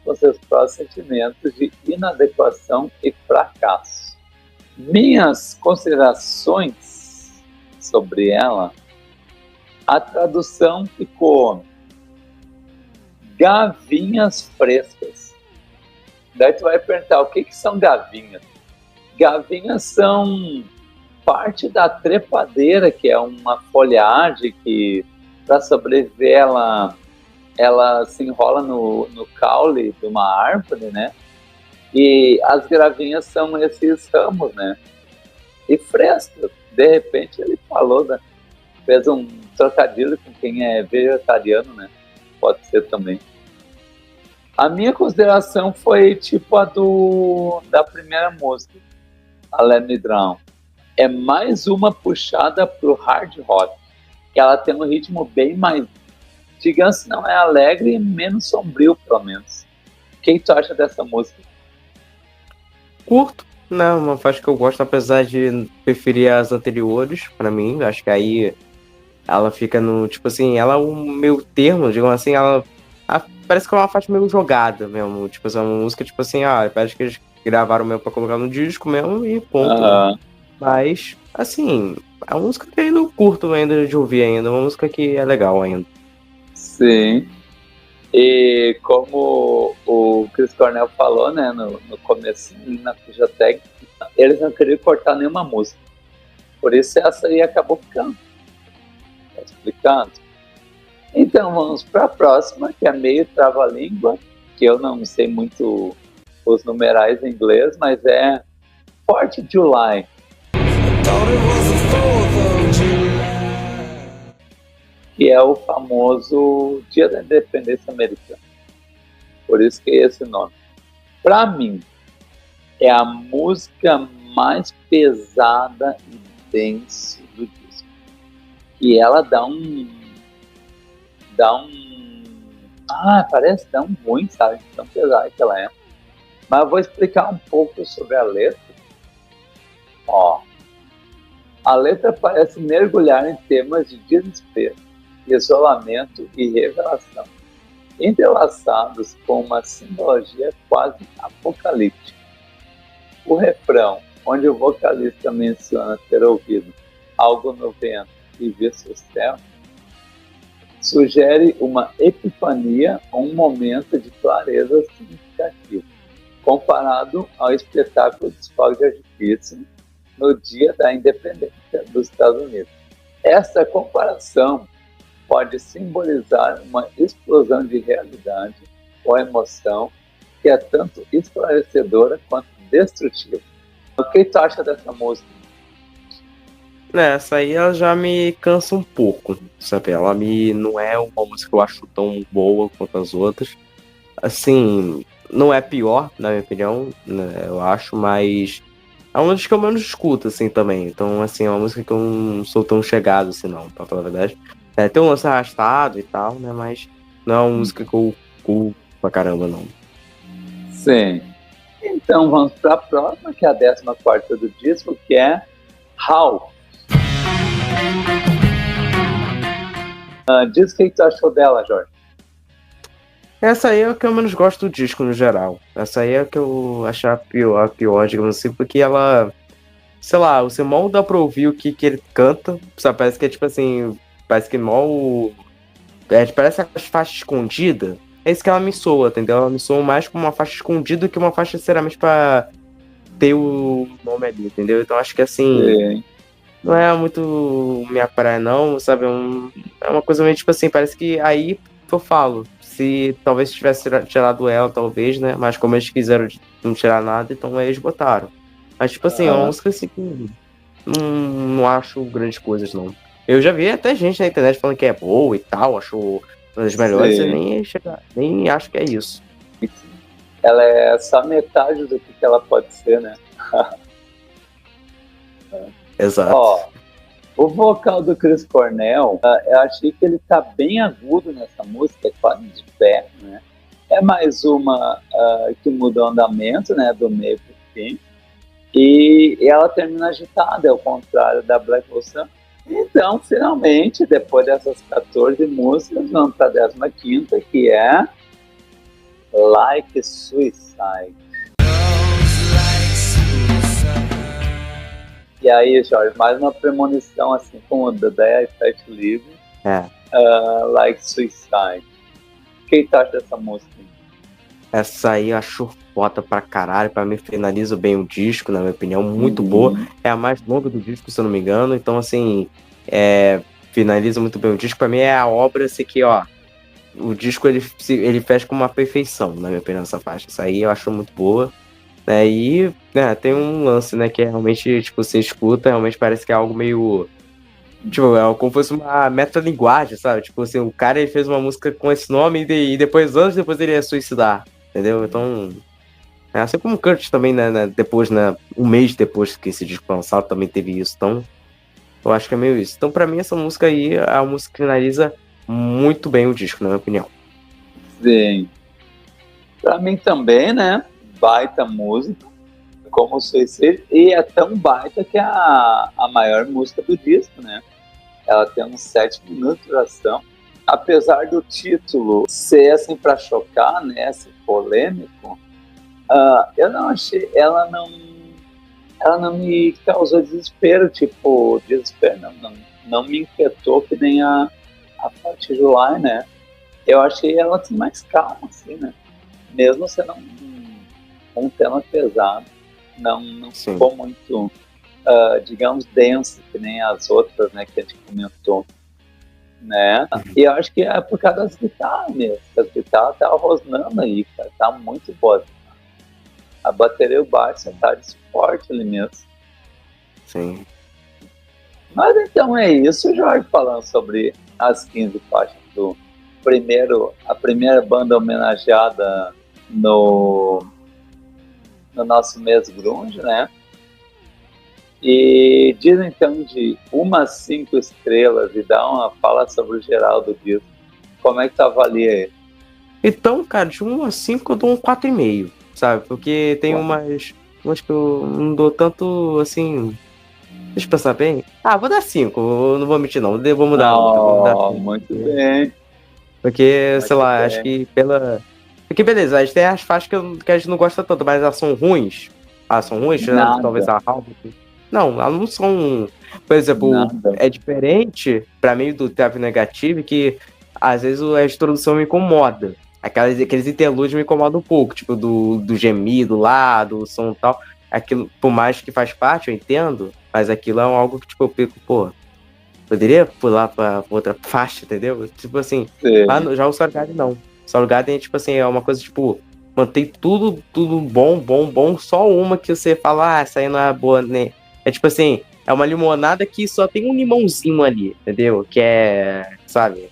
com seus próprios sentimentos de inadequação e fracasso. Minhas considerações sobre ela: a tradução ficou gavinhas frescas. Daí tu vai perguntar, o que são gavinhas? Gavinhas são parte da trepadeira, que é uma folhagem que, para sobreviver, ela se enrola no caule de uma árvore, né? E as gravinhas são esses ramos, né? E frescas. De repente ele falou, né? Fez um trocadilho com quem é vegetariano, né? Pode ser também. A minha consideração foi tipo a da primeira música, a Let Me Drown. É mais uma puxada pro hard rock. Ela tem um ritmo bem mais, digamos, não é alegre e menos sombrio, pelo menos. O que tu acha dessa música? Curto, né? Uma faixa que eu gosto, apesar de preferir as anteriores, pra mim. Acho que aí ela fica no, tipo assim, ela é um meio termo, digamos assim, parece que é uma faixa meio jogada mesmo. Tipo assim, uma música, tipo assim, parece que eles gravaram mesmo pra colocar no disco mesmo e ponto. Né? Mas, assim, é uma música que eu ainda curto ainda de ouvir ainda, uma música que é legal ainda. Sim. E como o Chris Cornell falou, né, no começo, na ficha técnica, eles não queriam cortar nenhuma música. Por isso essa aí acabou ficando. Tá explicando? Então vamos para a próxima, que é meio trava-língua, que eu não sei muito os numerais em inglês, mas é 4th of July. Thought it was the 4th of July. Que é o famoso Dia da Independência Americana. Por isso que é esse nome. Para mim, é a música mais pesada e densa do disco. E ela dá um... parece dar um ruim, sabe? Tão pesada que ela é. Mas eu vou explicar um pouco sobre a letra. Ó, a letra parece mergulhar em temas de desespero, isolamento e revelação, entrelaçados com uma simbologia quase apocalíptica. O refrão, onde o vocalista menciona ter ouvido algo no vento e visto o céu, sugere uma epifania ou um momento de clareza significativo, comparado ao espetáculo dos fogos de artifício no dia da independência dos Estados Unidos. Esta comparação pode simbolizar uma explosão de realidade ou emoção que é tanto esclarecedora quanto destrutiva. O que tu acha dessa música? Essa aí ela já me cansa um pouco, sabe? Não é uma música que eu acho tão boa quanto as outras. Assim, não é pior, na minha opinião, né, eu acho, mas é uma música que eu menos escuto, assim, também. Então, assim, é uma música que eu não sou tão chegado, assim, não, pra falar a verdade. Tem um lance arrastado e tal, né, mas não é uma música que eu curto pra caramba, não. Sim. Então, vamos para a próxima, que é a 14ª do disco, que é How. Diz o que tu achou dela, Jorge. Essa aí é o que eu menos gosto do disco, no geral. Essa aí é a que eu acho a pior, digamos assim, porque ela... Sei lá, você mal dá pra ouvir o que ele canta, sabe? Parece que é tipo assim... Parece que mal... parece a faixa escondida. É isso que ela me soa, entendeu? Ela me soa mais como uma faixa escondida do que uma faixa, sinceramente, pra ter o nome ali, entendeu? Então acho que assim... Sim. Não é muito minha praia, não, sabe? É uma coisa meio tipo assim, parece que aí que eu falo. Se talvez tivesse tirado ela, talvez, né? Mas como eles quiseram não tirar nada, então eles botaram. Mas, tipo assim, é uma música assim que não acho grandes coisas, não. Eu já vi até gente na internet falando que é boa e tal, achou uma das melhores, e nem acho que é isso. Ela é só metade do que ela pode ser, né? Exato. Ó, o vocal do Chris Cornell, eu achei que ele tá bem agudo nessa música, quase de pé, né? É mais uma que muda o andamento, né, do meio pro fim. E ela termina agitada, ao contrário da Black Hole Sun. Então, finalmente, depois dessas 14 músicas, vamos para a 15ª, que é Like Suicide. E aí, Jorge, mais uma premonição, assim como o The Day I Felt Living, Like Suicide. O que tu acha dessa música? Essa aí eu acho foda pra caralho, pra mim finaliza bem o disco, na minha opinião, muito boa. É a mais longa do disco, se eu não me engano, então assim, finaliza muito bem o disco. Pra mim é a obra, assim, que, ó, o disco ele fecha com uma perfeição, na minha opinião, essa faixa. Essa aí eu acho muito boa. E tem um lance, né, que é realmente, tipo, você escuta, realmente parece que é algo meio... Tipo, é como se fosse uma metalinguagem, sabe? Tipo assim, o cara ele fez uma música com esse nome e depois, anos depois, ele ia suicidar, entendeu? Então, assim como o Kurt também, né, depois, né, um mês depois que esse disco foi lançado, também teve isso. Então, eu acho que é meio isso. Então, pra mim, essa música aí é a música que finaliza muito bem o disco, na minha opinião. Sim. Pra mim também, né? Baita música, como o Suicide, e é tão baita que é a maior música do disco, né? Ela tem uns 7 minutos de duração. Apesar do título ser assim para chocar, né? Ser polêmico, eu não achei, ela não me causou desespero, tipo, não me inquietou que nem a 4th of July, né? Eu achei ela assim, mais calma, assim, né? Mesmo sendo um tema pesado, não ficou muito, digamos, denso, que nem as outras, né, que a gente comentou, né? E eu acho que é por causa das guitarras mesmo, as guitarras tá rosnando aí, cara, tá muito boa. A bateria e o baixo tá de suporte ali mesmo. Sim. Mas então é isso, Jorge, falando sobre as 15 faixas do a primeira banda homenageada no nosso mês grunge, né? E diz então de 1 a 5 estrelas e fala sobre o geral do disco. Como é que tu avalia ele? Então, cara, de 1 a 5 eu dou um 4,5, sabe? Porque tem Uau. umas que eu não dou tanto, assim... Deixa eu pensar bem. Ah, vou dar 5, eu não vou mentir não, vou mudar a nota, vou mudar 5. Muito bem. Porque, Muito sei lá, bem. acho que pela... Porque beleza, a gente tem as faixas que a gente não gosta tanto, mas elas são ruins. Ah, são ruins? Tirando Nada. talvez a Halbert. Não, elas não são... Por exemplo, Nada. é diferente pra mim do Trap Negativo que às vezes a introdução me incomoda. Aqueles interlúdios me incomodam um pouco, tipo do gemido lá, do som e tal. Aquilo, por mais que faz parte, eu entendo, mas aquilo é algo que tipo, eu fico, pô, poderia pular pra outra faixa, entendeu? Tipo assim, Sim. já o Soundgarden não. O Soundgarden, tipo assim, é uma coisa, tipo, mantém tudo bom, só uma que você fala, essa aí não é boa, né? É tipo assim, é uma limonada que só tem um limãozinho ali, entendeu? Que é, sabe,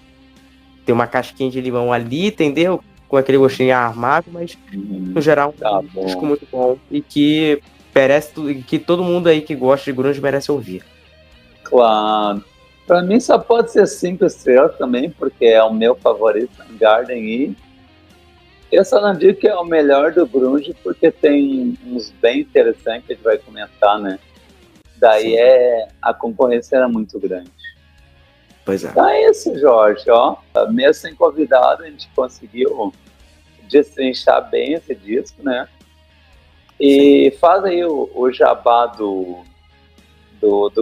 tem uma casquinha de limão ali, entendeu? Com aquele gostinho amargo, mas no geral Tá um bom. disco muito bom e que que todo mundo aí que gosta de grunge merece ouvir. Claro. Pra mim só pode ser 5 estrelas também, porque é o meu favorito, Garden, e eu só não digo que é o melhor do grunge, porque tem uns bem interessantes que a gente vai comentar, né? Daí a concorrência era muito grande. Pois é. Então é isso, Jorge, ó. Mesmo sem convidado, a gente conseguiu destrinchar bem esse disco, né? E faz aí o jabá do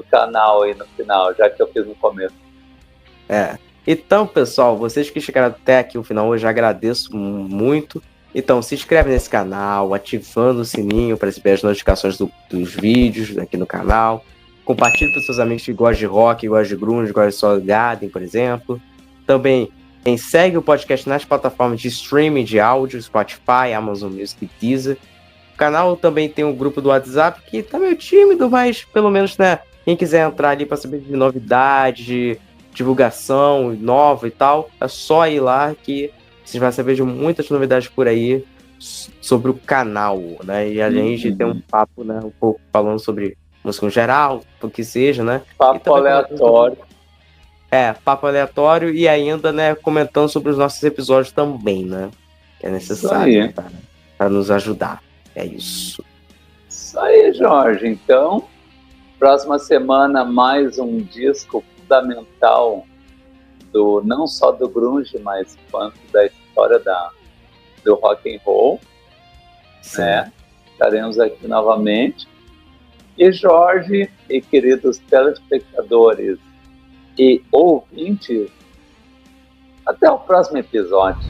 canal aí no final, já que eu fiz no começo. Então, pessoal, vocês que chegaram até aqui o final, eu já agradeço muito. Então, se inscreve nesse canal, ativando o sininho para receber as notificações dos vídeos aqui no canal. Compartilhe para seus amigos que gostam de rock, gostam de grunge, gostam de Soundgarden, por exemplo. Também, segue o podcast nas plataformas de streaming de áudio, Spotify, Amazon Music e Deezer. O canal também tem um grupo do WhatsApp que tá meio tímido, mas pelo menos, né, quem quiser entrar ali para saber de novidades, de divulgação nova e tal, é só ir lá que vocês vão saber de muitas novidades por aí sobre o canal, né? E a gente tem um papo, né, um pouco falando sobre música em geral, o que seja, né? Papo aleatório. Papo aleatório e ainda, né, comentando sobre os nossos episódios também, né? Que é necessário para nos ajudar. É isso. Isso aí, Jorge. Então, próxima semana, mais um disco fundamental não só do grunge, mas quanto da história do rock and roll. Né? Estaremos aqui novamente. E Jorge e queridos telespectadores e ouvintes, até o próximo episódio.